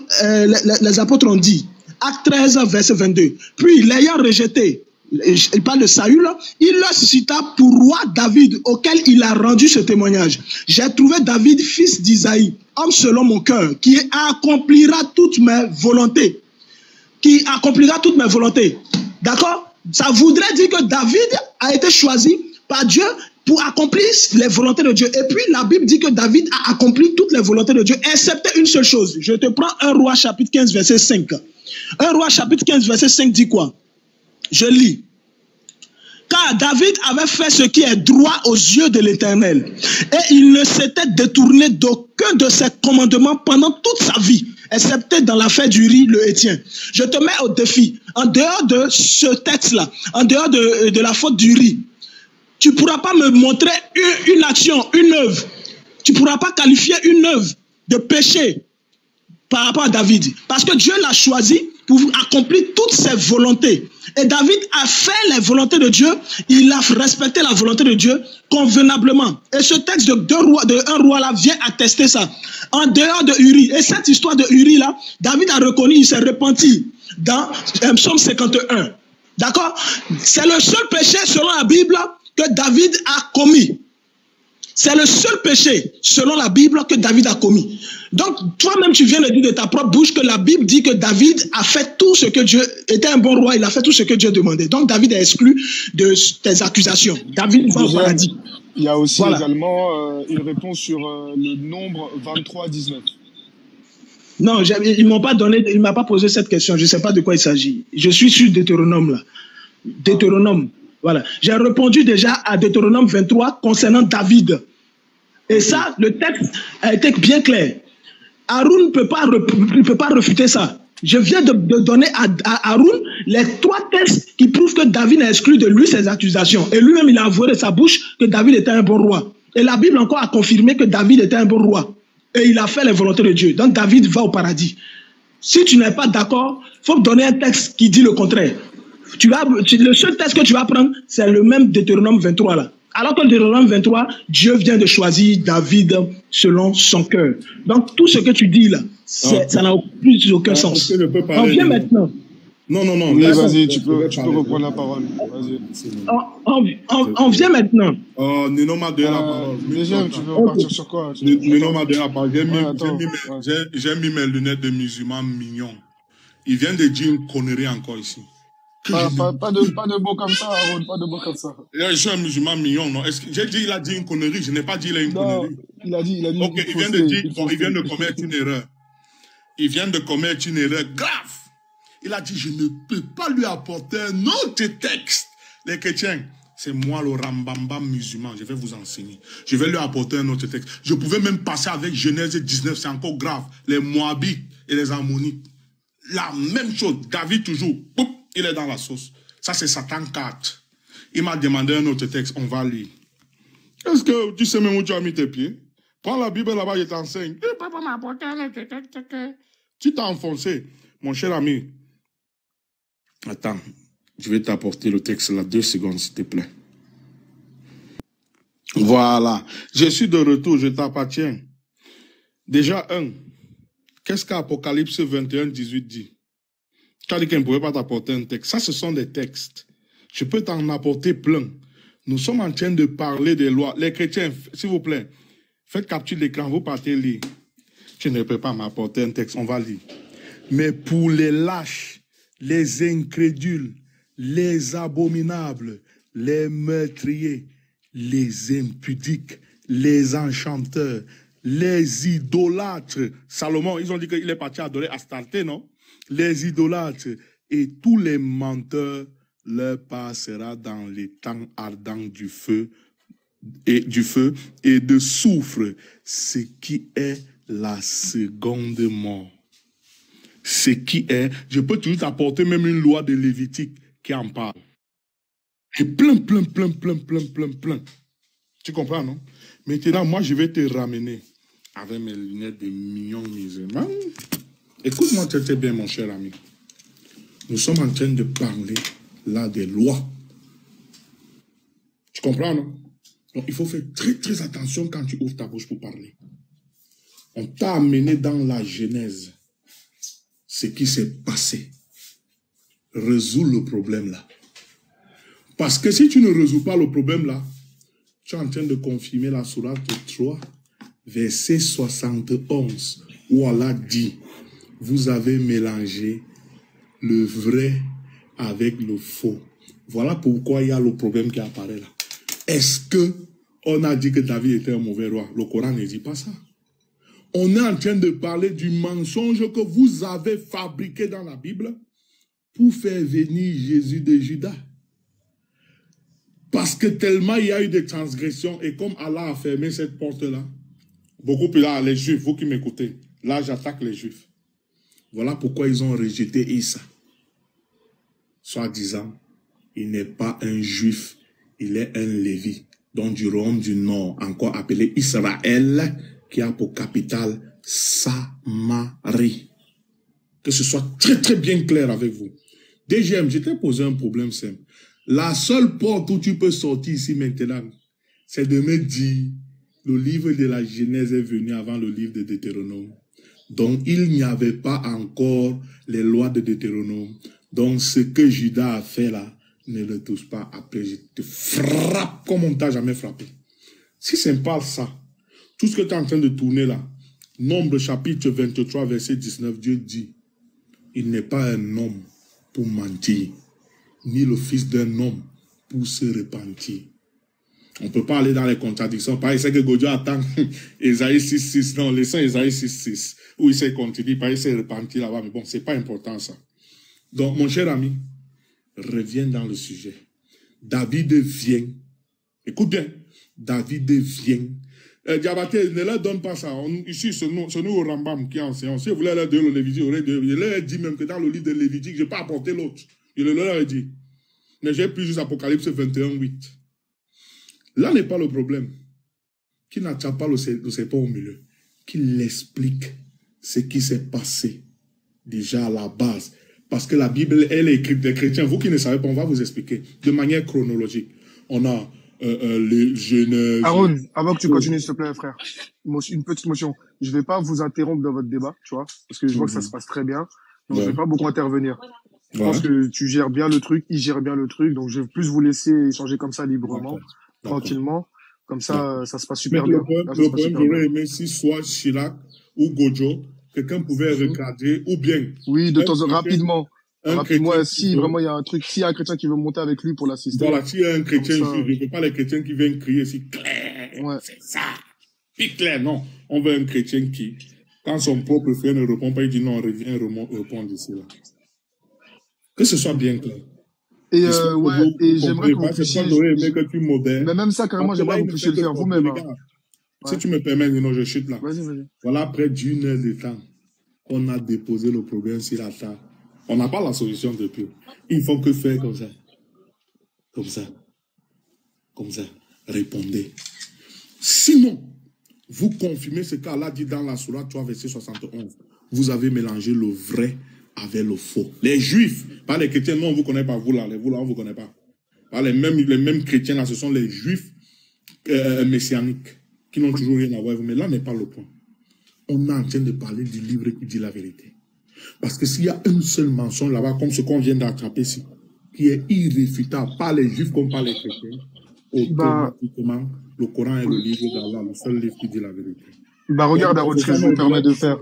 les apôtres ont dit. Acte 13, verset 22. Puis, l'ayant rejeté, il parle de Saül, il le suscita pour roi David, auquel il a rendu ce témoignage. J'ai trouvé David, fils d'Isaïe, homme selon mon cœur, qui accomplira toutes mes volontés. Qui accomplira toutes mes volontés. D'accord? Ça voudrait dire que David a été choisi par Dieu pour accomplir les volontés de Dieu. Et puis, la Bible dit que David a accompli toutes les volontés de Dieu, excepté une seule chose. Je te prends 1 Roi chapitre 15, verset 5. 1 Roi chapitre 15, verset 5 dit quoi? Je lis. Car David avait fait ce qui est droit aux yeux de l'Éternel. Et il ne s'était détourné d'aucun de ses commandements pendant toute sa vie, excepté dans l'affaire d'Uri le Héthien. Je te mets au défi. En dehors de ce texte-là, en dehors de la faute d'Uri, tu ne pourras pas me montrer une action, une œuvre. Tu ne pourras pas qualifier une œuvre de péché par rapport à David. Parce que Dieu l'a choisi pour accomplir toutes ses volontés. Et David a fait les volontés de Dieu. Il a respecté la volonté de Dieu convenablement. Et ce texte de 1 roi là vient attester ça. En dehors de Uri. Et cette histoire de Uri là, David a reconnu, il s'est repenti dans Psaume 51. D'accord? C'est le seul péché selon la Bible que David a commis. C'est le seul péché, selon la Bible, que David a commis. Donc, toi-même, tu viens de dire de ta propre bouche que la Bible dit que David a fait tout ce que Dieu était un bon roi, il a fait tout ce que Dieu demandait. Donc, David est exclu de tes accusations. David va au paradis. Il y a aussi Voilà. également une réponse sur le nombre 23-19. Non, ils m'ont pas donné, il m'a pas posé cette question. Je ne sais pas de quoi il s'agit. Je suis sur Deutéronome là. Deutéronome. Voilà. J'ai répondu déjà à Deutéronome 23 concernant David. Et ça, le texte a été bien clair. Haroun ne peut pas refuter ça. Je viens de donner à Haroun les 3 textes qui prouvent que David a exclu de lui ses accusations. Et lui-même, il a avoué de sa bouche que David était un bon roi. Et la Bible encore a confirmé que David était un bon roi. Et il a fait les volontés de Dieu. Donc David va au paradis. Si tu n'es pas d'accord, il faut me donner un texte qui dit le contraire. Le seul texte que tu vas prendre, c'est le même Deutéronome 23 là. Alors que le Deutéronome 23, Dieu vient de choisir David selon son cœur. Donc tout ce que tu dis là, ça n'a plus aucun sens. On vient maintenant. Non. Oui, vas-y, tu peux reprendre la parole. Vas-y. On vient maintenant. Nino m'a donné la parole. Déjà, tu veux repartir sur quoi? Nino m'a donné la parole. J'ai mis mes lunettes de musulman mignons. Il vient de dire une connerie encore ici. Pas de mots comme ça, Aaron, pas de mots comme ça. Je suis un musulman mignon, non? J'ai dit il a dit une connerie, je n'ai pas dit il a une connerie. Il a dit. Ok, il vient de commettre une erreur. Il vient de commettre une erreur grave. Il a dit, je ne peux pas lui apporter un autre texte. Les chrétiens, c'est moi le Rambamba musulman, je vais vous enseigner. Je vais lui apporter un autre texte. Je pouvais même passer avec Genèse 19, c'est encore grave. Les Moabites et les Ammonites. La même chose, David toujours, poup, il est dans la sauce. Ça, c'est Satan 4. Il m'a demandé un autre texte, on va lire. Est-ce que tu sais même où tu as mis tes pieds? Prends la Bible là-bas, je t'enseigne. Tu t'as enfoncé. Mon cher ami, attends, je vais t'apporter le texte là, 2 secondes, s'il te plaît. Voilà, je suis de retour, je t'appartiens. Déjà, qu'est-ce qu'Apocalypse 21, 18 dit? Tu as dit qu'il ne pouvait pas t'apporter un texte. Ça, ce sont des textes. Je peux t'en apporter plein. Nous sommes en train de parler des lois. Les chrétiens, s'il vous plaît, faites capture d'écran, vous partez lire. Je ne peux pas m'apporter un texte, on va lire. Mais pour les lâches, les incrédules, les abominables, les meurtriers, les impudiques, les enchanteurs, les idolâtres. Salomon, ils ont dit qu'il est parti adorer Astarté, non? Les idolâtres et tous les menteurs leur passera dans les temps ardents du feu et de soufre, ce qui est la seconde mort. Ce qui est, je peux toujours t'apporter même une loi de Lévitique qui en parle. Et plein. Tu comprends, non? Maintenant, moi, je vais te ramener avec mes lunettes de mignons musulmans. Écoute-moi très bien, mon cher ami. Nous sommes en train de parler là des lois. Tu comprends, non? Donc, il faut faire très, très attention quand tu ouvres ta bouche pour parler. On t'a amené dans la Genèse. Ce qui s'est passé. Résous le problème là. Parce que si tu ne résous pas le problème là, tu es en train de confirmer la sourate 3, verset 71, où Allah dit, vous avez mélangé le vrai avec le faux. Voilà pourquoi il y a le problème qui apparaît là. Est-ce que on a dit que David était un mauvais roi? Le Coran ne dit pas ça. On est en train de parler du mensonge que vous avez fabriqué dans la Bible pour faire venir Jésus de Juda. Parce que tellement il y a eu des transgressions et comme Allah a fermé cette porte-là, beaucoup plus là, les Juifs, vous qui m'écoutez, là j'attaque les Juifs. Voilà pourquoi ils ont rejeté Issa. Soit disant, il n'est pas un Juif, il est un Lévi, donc du royaume du Nord, encore appelé Israël, qui a pour capitale Samarie. Que ce soit très très bien clair avec vous. DGM, je t'ai posé un problème simple. La seule porte où tu peux sortir ici maintenant, c'est de me dire, le livre de la Genèse est venu avant le livre de Deutéronome. Donc, il n'y avait pas encore les lois de Deutéronome. Donc, ce que Judas a fait là, ne le touche pas. Après, je te frappe comme on t'a jamais frappé. Si c'est pas ça, tout ce que tu es en train de tourner là, Nombre chapitre 23, verset 19, Dieu dit, il n'est pas un homme pour mentir, ni le fils d'un homme pour se repentir. On ne peut pas aller dans les contradictions. Pareil, c'est que Godio attend Esaïe 6.6. Non, laissons Esaïe 6.6. Où il s'est contredit, pareil, il s'est repenti là-bas. Mais bon, c'est pas important ça. Donc, mon cher ami, reviens dans le sujet. David vient. Écoute bien. David vient. Diabaté, ne leur donne pas ça. Ici, c'est nous au Rambam qui enseigne. Si vous voulez leur donner le Lévitique, je leur ai dit même que dans le livre de Lévitique, je n'ai pas apporté l'autre. Je leur ai dit. Mais j'ai pris juste Apocalypse 21.8. Là n'est pas le problème. Qu'il n'attire pas le serpent au milieu. Qu'il explique ce qui s'est passé déjà à la base. Parce que la Bible, elle est écrite des chrétiens. Vous qui ne savez pas, on va vous expliquer de manière chronologique. On a les Genèse. Aaron, avant que tu continues, s'il te plaît, frère, une petite motion. Je ne vais pas vous interrompre dans votre débat, tu vois, parce que je vois que ça se passe très bien. Donc, je ne vais pas beaucoup intervenir. Je pense que tu gères bien le truc, il gère bien le truc. Donc, je vais plus vous laisser échanger comme ça librement, tranquillement. Comme ça, ça se passe super bien. Le problème, j'aurais aimé si soit Chirac ou Gojo, quelqu'un pouvait recadrer, ou bien. Oui, de temps en temps, rapidement. Rapidement, si vraiment il y a un truc, s'il y a un chrétien qui veut monter avec lui pour l'assister. Voilà, s'il y a un chrétien, je ne veux pas les chrétiens qui viennent crier si clair, c'est ça. Puis clair, non. On veut un chrétien qui, quand son propre frère ne répond pas, il dit non, reviens, répondre ici, là. Que ce soit bien clair. Et et j'aimerais que vous puissiez... Mais même ça, carrément, j'aimerais que vous puissiez le faire vous-même. Si tu me permets, non, je chute là. Vas-y. Voilà, près d'une heure de temps, on a déposé le problème sur la table. On n'a pas la solution depuis. Il faut que faire comme ça. Comme ça. Comme ça. Répondez. Sinon, vous confirmez ce qu'Allah dit dans la Sourate 3, verset 71. Vous avez mélangé le vrai avec le faux. Les Juifs, pas les chrétiens, non, on ne vous connaît pas, vous là, on ne vous connaît pas. Pas les mêmes chrétiens là, ce sont les Juifs messianiques qui n'ont toujours rien à voir avec vous. Mais là n'est pas le point. On est en train de parler du livre qui dit la vérité. Parce que s'il y a un seul mensonge là-bas, comme ce qu'on vient d'attraper ici, qui est irréfutable par les Juifs comme par les chrétiens, automatiquement, le Coran est le livre d'Allah, le seul livre qui dit la vérité. Regarde, ce que je vous permets de faire.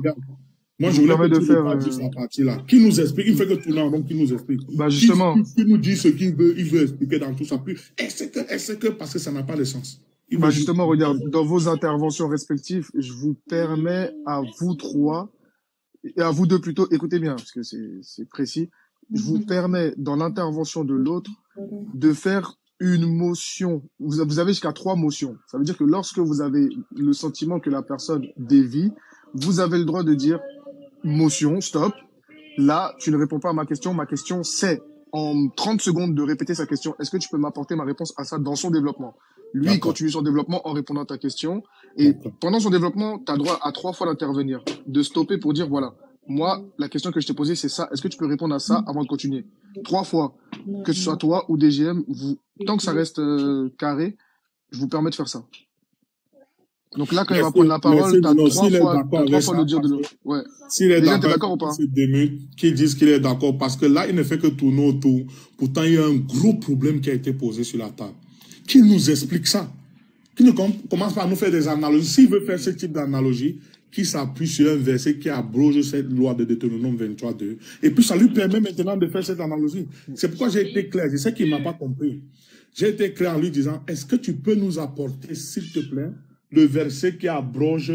Moi, je voulais de faire juste la partie là. Qui nous explique? Il ne fait que tourner, donc qui nous explique. Justement. Qui nous dit ce qu'il veut, il veut expliquer dans tout ça. Est-ce que parce que ça n'a pas de sens? Justement, regarde, dans vos interventions respectives, je vous permets à vous trois, et à vous deux plutôt, écoutez bien, parce que c'est précis, je vous permets, dans l'intervention de l'autre, de faire une motion. Vous avez jusqu'à 3 motions. Ça veut dire que lorsque vous avez le sentiment que la personne dévie, vous avez le droit de dire motion, stop. Là, tu ne réponds pas à ma question. Ma question, c'est en 30 secondes de répéter sa question. Est-ce que tu peux m'apporter ma réponse à ça dans son développement? Lui, il continue son développement en répondant à ta question. Et pendant son développement, tu as droit à 3 fois d'intervenir, de stopper pour dire, voilà, moi, la question que je t'ai posée, c'est ça. Est-ce que tu peux répondre à ça avant de continuer? 3 fois. Que ce soit toi ou DGM, tant que ça reste carré, Je vous permets de faire ça. Donc là, quand il va Merci, prendre la parole, merci, t'as Nino. trois S'il est fois, d'accord t'as trois avec fois ça, le dire de parce le. que Ouais. s'il est Les gens, t'es d'accord d'accord ou avec pas? ces 2 minutes, qu'ils disent qu'il est d'accord, parce que là, il ne fait que tourner autour. Pourtant, il y a un gros problème qui a été posé sur la table. Qu'il nous explique ça. Qu'il ne commence pas à nous faire des analogies. S'il veut faire ce type d'analogie, qu'il s'appuie sur un verset qui abroge cette loi de Deutéronome 23.2. Et puis, ça lui permet maintenant de faire cette analogie. C'est pourquoi j'ai été clair. Je sais qu'il ne m'a pas compris. J'ai été clair en lui disant, est-ce que tu peux nous apporter, s'il te plaît, le verset qui abroge,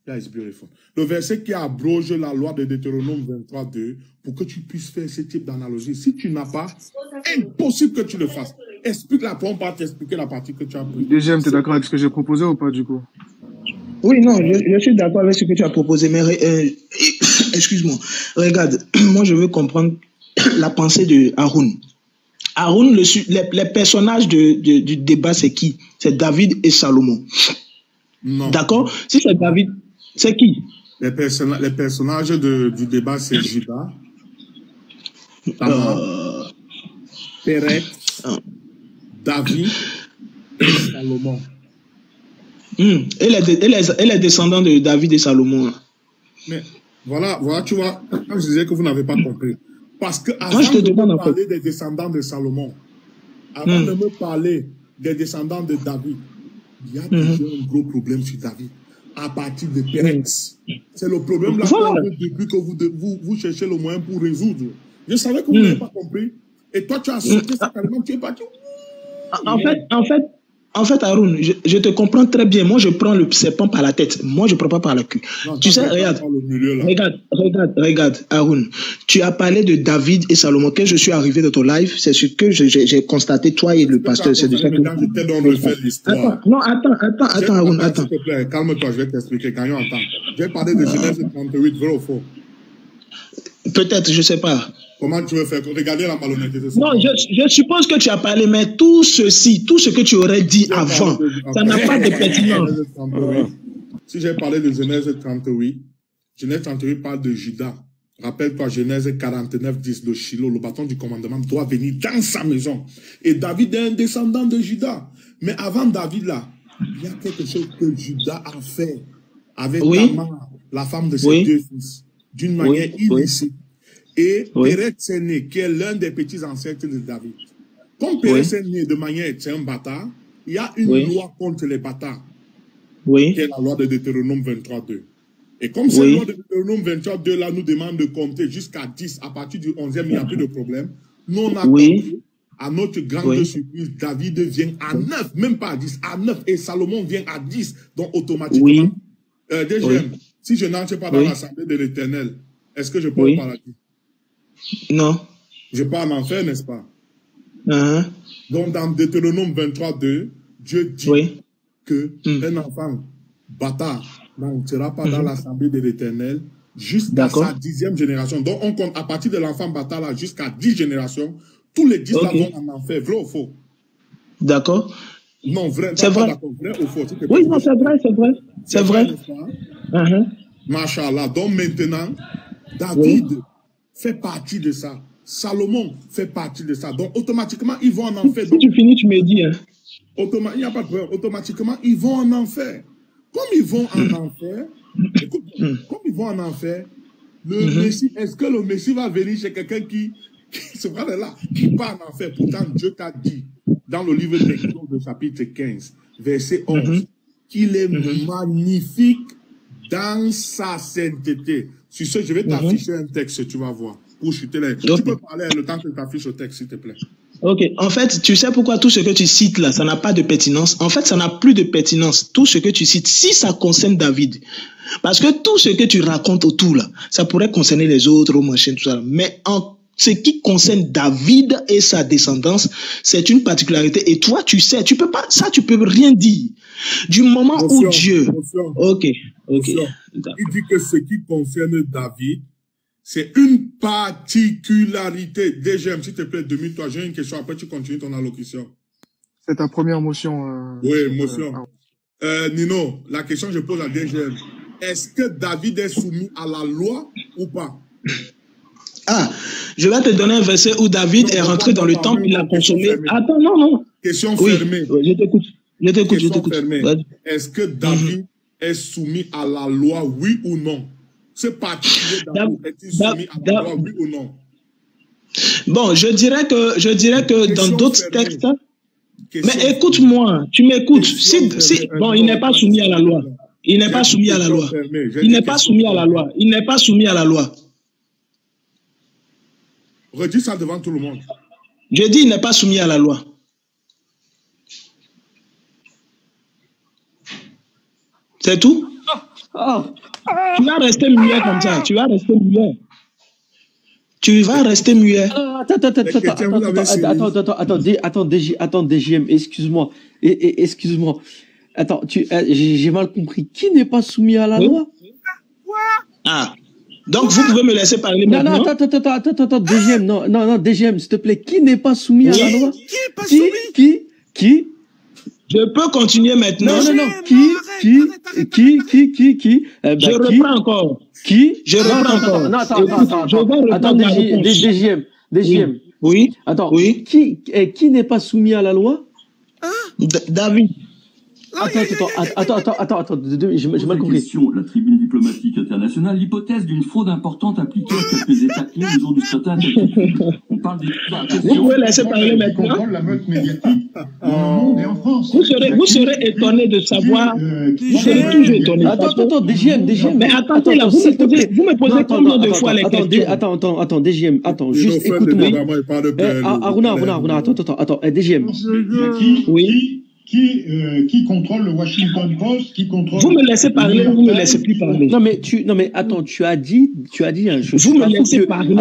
le verset qui abroge la loi de Deutéronome 23.2 pour que tu puisses faire ce type d'analogie. Si tu n'as pas, impossible que tu le fasses. Explique-la, on va t'expliquer la partie que tu as prise. Deuxième, t'es d'accord avec ce que j'ai proposé ou pas, du coup? Oui, non, je suis d'accord avec ce que tu as proposé, mais excuse-moi. Regarde, moi je veux comprendre la pensée de Haroun. Haroun, les personnages du débat, c'est qui? C'est David et Salomon. Non. D'accord? Si c'est David, c'est qui? Les personnages du débat, c'est Judas, Tamar, Pérez, David et Salomon. Et les descendants de David et Salomon. Mais voilà, tu vois, quand je disais que vous n'avez pas compris. Parce que avant je te de demande me parler des descendants de Salomon, avant de me parler des descendants de David, il y a déjà un gros problème sur David. À partir de Pérez. C'est le problème là depuis que vous cherchez le moyen pour résoudre. Je savais que vous n'avez pas compris. Et toi, tu as sauté ça carrément, tu es parti. En fait, Haroun, je te comprends très bien. Moi, je prends le serpent par la tête. Moi, je ne prends pas par la queue. Non, tu sais, regarde, Haroun. Tu as parlé de David et Salomon. Quand je suis arrivé dans ton live, c'est ce que j'ai constaté, toi et le pasteur. C'est de ça que j'étais dans le fait de l'histoire. Attends, Haroun, attends. S'il te plaît, calme-toi, je vais t'expliquer. Gagnons en temps. Je vais parler de Genèse 38, vrai ou faux? Peut-être, je ne sais pas. Comment tu veux faire? Regardez la malhonnêteté. Non, je suppose que tu as parlé, mais tout ce que tu aurais dit avant, ça n'a pas de pertinence. Si j'ai parlé de Genèse 38, Genèse 38 parle de Judas. Rappelle-toi, Genèse 49, 10, le Shiloh, le bâton du commandement doit venir dans sa maison. Et David est un descendant de Judas. Mais avant David, là, il y a quelque chose que Judas a fait avec Tamar, la femme de ses 2 fils, d'une manière illicite. Et Pérez est né, qui est l'un des petits ancêtres de David. Comme Pérez est né de manière, c'est un bâtard, il y a une loi contre les bâtards, qui est la loi de Deutéronome 23.2. Et comme cette loi de Deutéronome 23.2 là nous demande de compter jusqu'à 10, à partir du 11e, il n'y a plus de problème. Nous, on a compté, à notre grande surprise, David vient à 9, même pas à 10, à 9, et Salomon vient à 10, donc automatiquement. Deuxième, si je n'entre pas dans l'assemblée de l'Éternel, est-ce que je peux en parler? Non. Je pars en enfer, n'est-ce pas? Donc, dans Deutéronome 23.2, Dieu dit que un enfant bâtard n'entrera pas dans l'assemblée de l'Éternel jusqu'à sa 10e génération. Donc, on compte à partir de l'enfant bâtard là jusqu'à 10 générations. Tous les 10 là vont en enfer. Vrai ou faux? D'accord. Non, vrai. C'est vrai. Vrai ou faux? Oui, non, c'est vrai, c'est vrai. C'est vrai. Machallah. Donc, maintenant, David fait partie de ça. Salomon fait partie de ça. Donc, automatiquement, ils vont en enfer. Si tu finis, tu me dis. Il n'y a pas de problème. Automatiquement, ils vont en enfer. Comme ils vont en enfer, écoute, comme ils vont en enfer, le Messie, est-ce que le Messie va venir chez quelqu'un qui part en enfer? Pourtant, Dieu t'a dit, dans le livre d'Exode, chapitre 15, verset 11, qu'il est magnifique dans sa sainteté. Sur ce, je vais t'afficher un texte, tu vas voir. Pour chuter les... Tu peux parler le temps que tu affiches au texte, s'il te plaît. Ok. En fait, tu sais pourquoi tout ce que tu cites là, ça n'a pas de pertinence? En fait, ça n'a plus de pertinence. Tout ce que tu cites, si ça concerne David. Parce que tout ce que tu racontes autour là, ça pourrait concerner les autres, machin, tout ça. Mais en ce qui concerne David et sa descendance, c'est une particularité. Et toi, tu sais, tu peux pas, ça, tu peux rien dire. Du moment où Dieu... Ok. Il dit que ce qui concerne David, c'est une particularité. DGM, s'il te plaît, 2003, j'ai une question. Après, tu continues ton allocution. C'est ta première motion. Oui, motion. Nino, la question que je pose à DGM, est-ce que David est soumis à la loi ou pas? Je vais te donner un verset où David est rentré dans le temple, il a consommé. Attends, non. Question fermée. Je t'écoute. Je t'écoute, je Question t'écoute. fermée. Vas-y. Est-ce que David est soumis à la loi, oui ou non? Ce particulier David est-il soumis à la loi, oui ou non? Bon, je dirais que dans Question d'autres fermée. textes, Question mais écoute-moi, tu m'écoutes. Question fermée. Bon, il n'est pas soumis à la loi. Il n'est pas soumis à la loi. Il n'est pas soumis à la loi. Il n'est pas soumis à la loi. Redis ça devant tout le monde. Je dis, il n'est pas soumis à la loi. C'est tout? Tu vas rester muet comme ça. Tu vas rester muet. Tu vas rester muet. Attends, DGM, excuse-moi. Excuse-moi. Attends, j'ai mal compris. Qui n'est pas soumis à la loi? Ah. Donc, vous pouvez me laisser parler Non, maintenant. attends, DGM, non, DGM, s'il te plaît. Qui n'est pas soumis à la loi? Qui est pas soumis? Qui? Je peux continuer maintenant. Non. Qui? Je reprends encore. Qui? Je reprends encore. Non, attends, DGM. Oui. Attends, Oui. Qui n'est pas soumis à la loi? David. Attends, j'ai mal compris. Question, la tribune diplomatique internationale, l'hypothèse d'une fraude importante impliquée quelques États clés le jour du scrutin. On parle des... Vous pouvez laisser parler maintenant. La meute médiatique dans le monde et en France. Vous serez étonné de savoir. Vous serez toujours étonné. Attends, DGM. Mais attendez là, vous me posez combien de fois les questions? Attends, DGM, juste écoute-moi. Aruna, attends, DGM. Oui. Qui contrôle le Washington Post, qui contrôle... Vous me laissez parler, vous me laissez plus parler. Non mais attends, tu as dit, vous me laissez parler.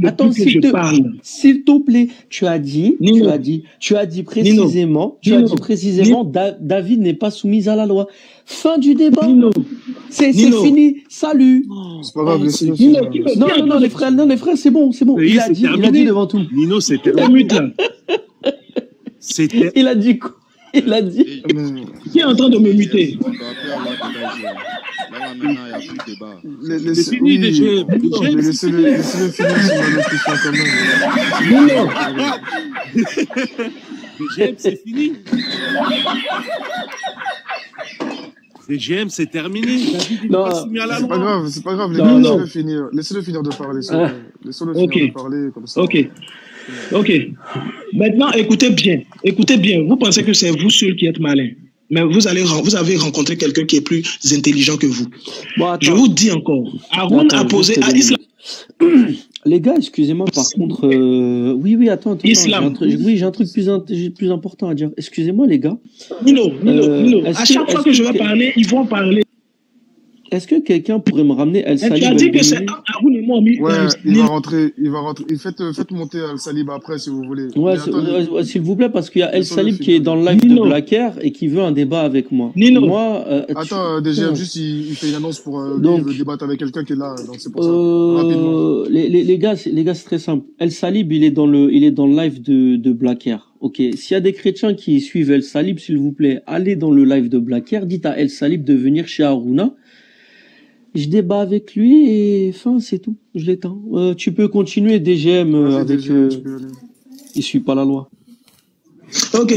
Attends, s'il te plaît, tu as dit précisément, David n'est pas soumis à la loi. Fin du débat. C'est fini. Salut. C'est pas grave, laissez-le. Non, les frères, c'est bon. Il a dit devant tout. Nino, c'était... Il a dit quoi? Il a dit. Qui est en train de me muter? C'est fini, laissez-le finir son allocution quand même. DGM, c'est fini. DGM, c'est terminé. David, il n'est pas soumis à la loi. C'est pas grave, les gars, laissez-le finir. Laissez-le finir de parler. Laissez-le finir de parler comme ça. Ok. Maintenant, écoutez bien. Vous pensez que c'est vous seul qui êtes malin. Mais vous avez rencontré quelqu'un qui est plus intelligent que vous. Bon, je vous dis encore. Aaron a posé à Islam. Les gars, excusez-moi, par contre... Oui, attends. Islam. J'ai un truc plus important à dire. Excusez-moi, les gars. Nino. À chaque fois que je vais parler, ils vont parler. Est-ce que quelqu'un pourrait me ramener El Salib? Tu as dit que c'est Aaron et moi. Ouais, il va rentrer. Faites monter El Salib après si vous voulez. Ouais, s'il vous plaît, parce qu'il y a El Salib qui est dans le live de Black Air et qui veut un débat avec moi. Moi, attends, déjà, juste il fait une annonce pour débattre avec quelqu'un qui est là, donc c'est pour ça. Rapidement. Les gars, c'est très simple. El Salib, il est dans le live de Black Air. Ok, s'il y a des chrétiens qui suivent El Salib, s'il vous plaît, allez dans le live de Black Air, dites à El Salib de venir chez Aruna. Je débat avec lui et c'est tout. Je l'éteins. Tu peux continuer DGM avec. Il suit pas la loi. Ok,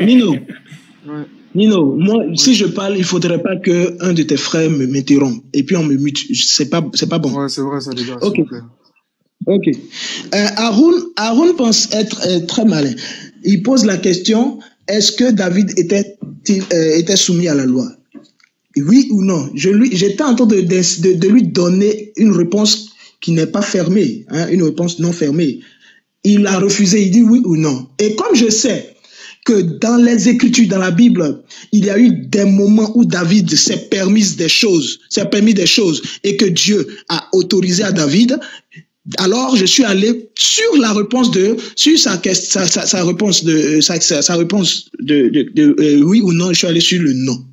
Nino. Ouais. Nino, moi, si je parle, il faudrait pas que un de tes frères m'interrompe et puis on me mute. C'est pas bon. Ouais, c'est vrai ça, les gars. Ok. Aaron pense être très malin. Il pose la question: est-ce que David était soumis à la loi? Oui ou non? J'étais en train de lui donner une réponse qui n'est pas fermée, une réponse non fermée. Il a refusé, il dit oui ou non. Et comme je sais que dans les Écritures, dans la Bible, il y a eu des moments où David s'est permis des choses, et que Dieu a autorisé à David, alors je suis allé sur la réponse sur sa réponse de oui ou non, je suis allé sur le non.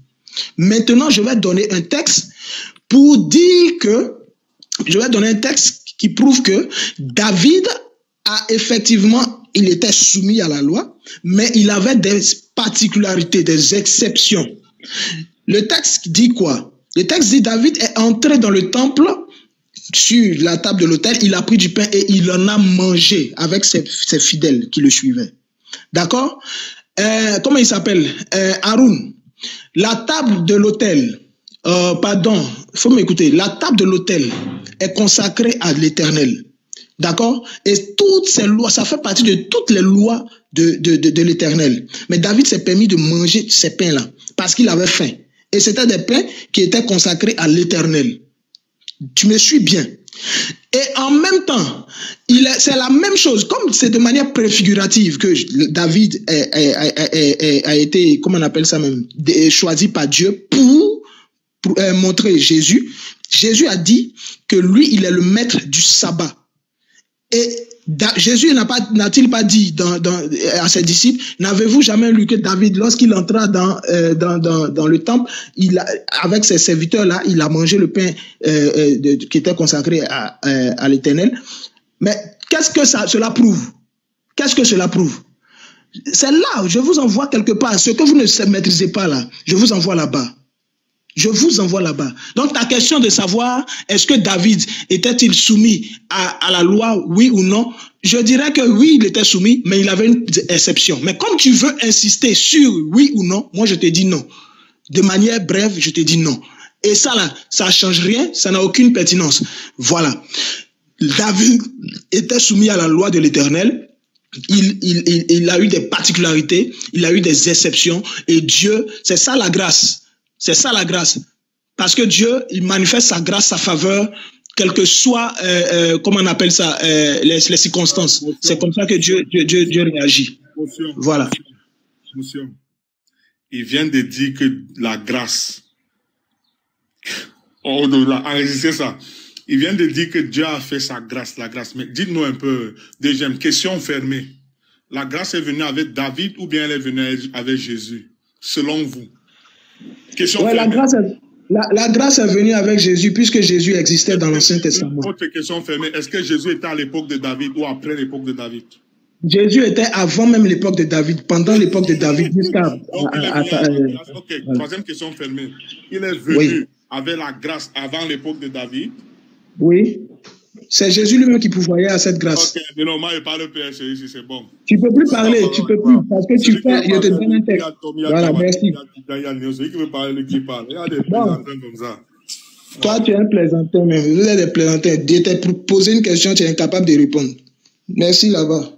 Maintenant, je vais donner un texte qui prouve que David il était soumis à la loi, mais il avait des particularités, des exceptions. Le texte dit quoi? Le texte dit: David est entré dans le temple, sur la table de l'autel, il a pris du pain et il en a mangé avec ses fidèles qui le suivaient. D'accord? comment il s'appelle, Haroun, la table de l'autel, pardon, il faut m'écouter, la table de l'autel est consacrée à l'Éternel. D'accord? Et toutes ces lois, ça fait partie de toutes les lois de l'Éternel. Mais David s'est permis de manger ces pains-là parce qu'il avait faim. Et c'était des pains qui étaient consacrés à l'Éternel. Tu me suis bien? Et en même temps, c'est la même chose, comme c'est de manière préfigurative que David a été, comment on appelle ça même, choisi par Dieu pour montrer Jésus. Jésus a dit que lui, il est le maître du sabbat. Et Jésus n'a-t-il pas dit à ses disciples, n'avez-vous jamais lu que David, lorsqu'il entra dans le temple, avec ses serviteurs-là, il a mangé le pain qui était consacré à l'Éternel. Mais qu'est-ce que cela prouve? Qu'est-ce que cela prouve? C'est là, je vous envoie quelque part. Ce que vous ne maîtrisez pas là, je vous envoie là-bas. Je vous envoie là-bas. Donc, ta question de savoir, est-ce que David était-il soumis à la loi, oui ou non? Je dirais que oui, il était soumis, mais il avait une exception. Mais comme tu veux insister sur oui ou non, moi, je te dis non. De manière brève, je te dis non. Et ça, là, ça ne change rien, ça n'a aucune pertinence. Voilà. David était soumis à la loi de l'Éternel. Il a eu des particularités, il a eu des exceptions. Et Dieu, c'est ça la grâce. C'est ça la grâce. Parce que Dieu, il manifeste sa grâce, sa faveur, quel que soit, comment on appelle ça, les circonstances. C'est comme ça que Dieu réagit. Voilà. Monsieur, il vient de dire que la grâce, enregistrez ça. Il vient de dire que Dieu a fait sa grâce, la grâce. Mais dites-nous un peu, deuxième question fermée. La grâce est venue avec David ou bien elle est venue avec Jésus, selon vous? Question ouais, la grâce est venue avec Jésus, puisque Jésus existait dans l'Ancien Testament. Autre question fermée. Est-ce que Jésus était à l'époque de David ou après l'époque de David? Jésus était avant même l'époque de David, pendant l'époque de David, jusqu'à... Ok, troisième question fermée. Il est venu avec la grâce avant l'époque de David? Oui. C'est Jésus lui-même qui pourvoyait à cette grâce. Ok, mais non, moi je parle PHC ici, c'est bon. Tu ne peux plus parler, tu ne peux plus, parce que tu fais, je te donne un texte. Voilà, merci. Celui qui veut parler, qui parle. Il y a des plaisantins comme ça. Toi, tu es un plaisantin, mais vous êtes des plaisantins. Je t'ai posé une question, tu es incapable de répondre. Merci là-bas.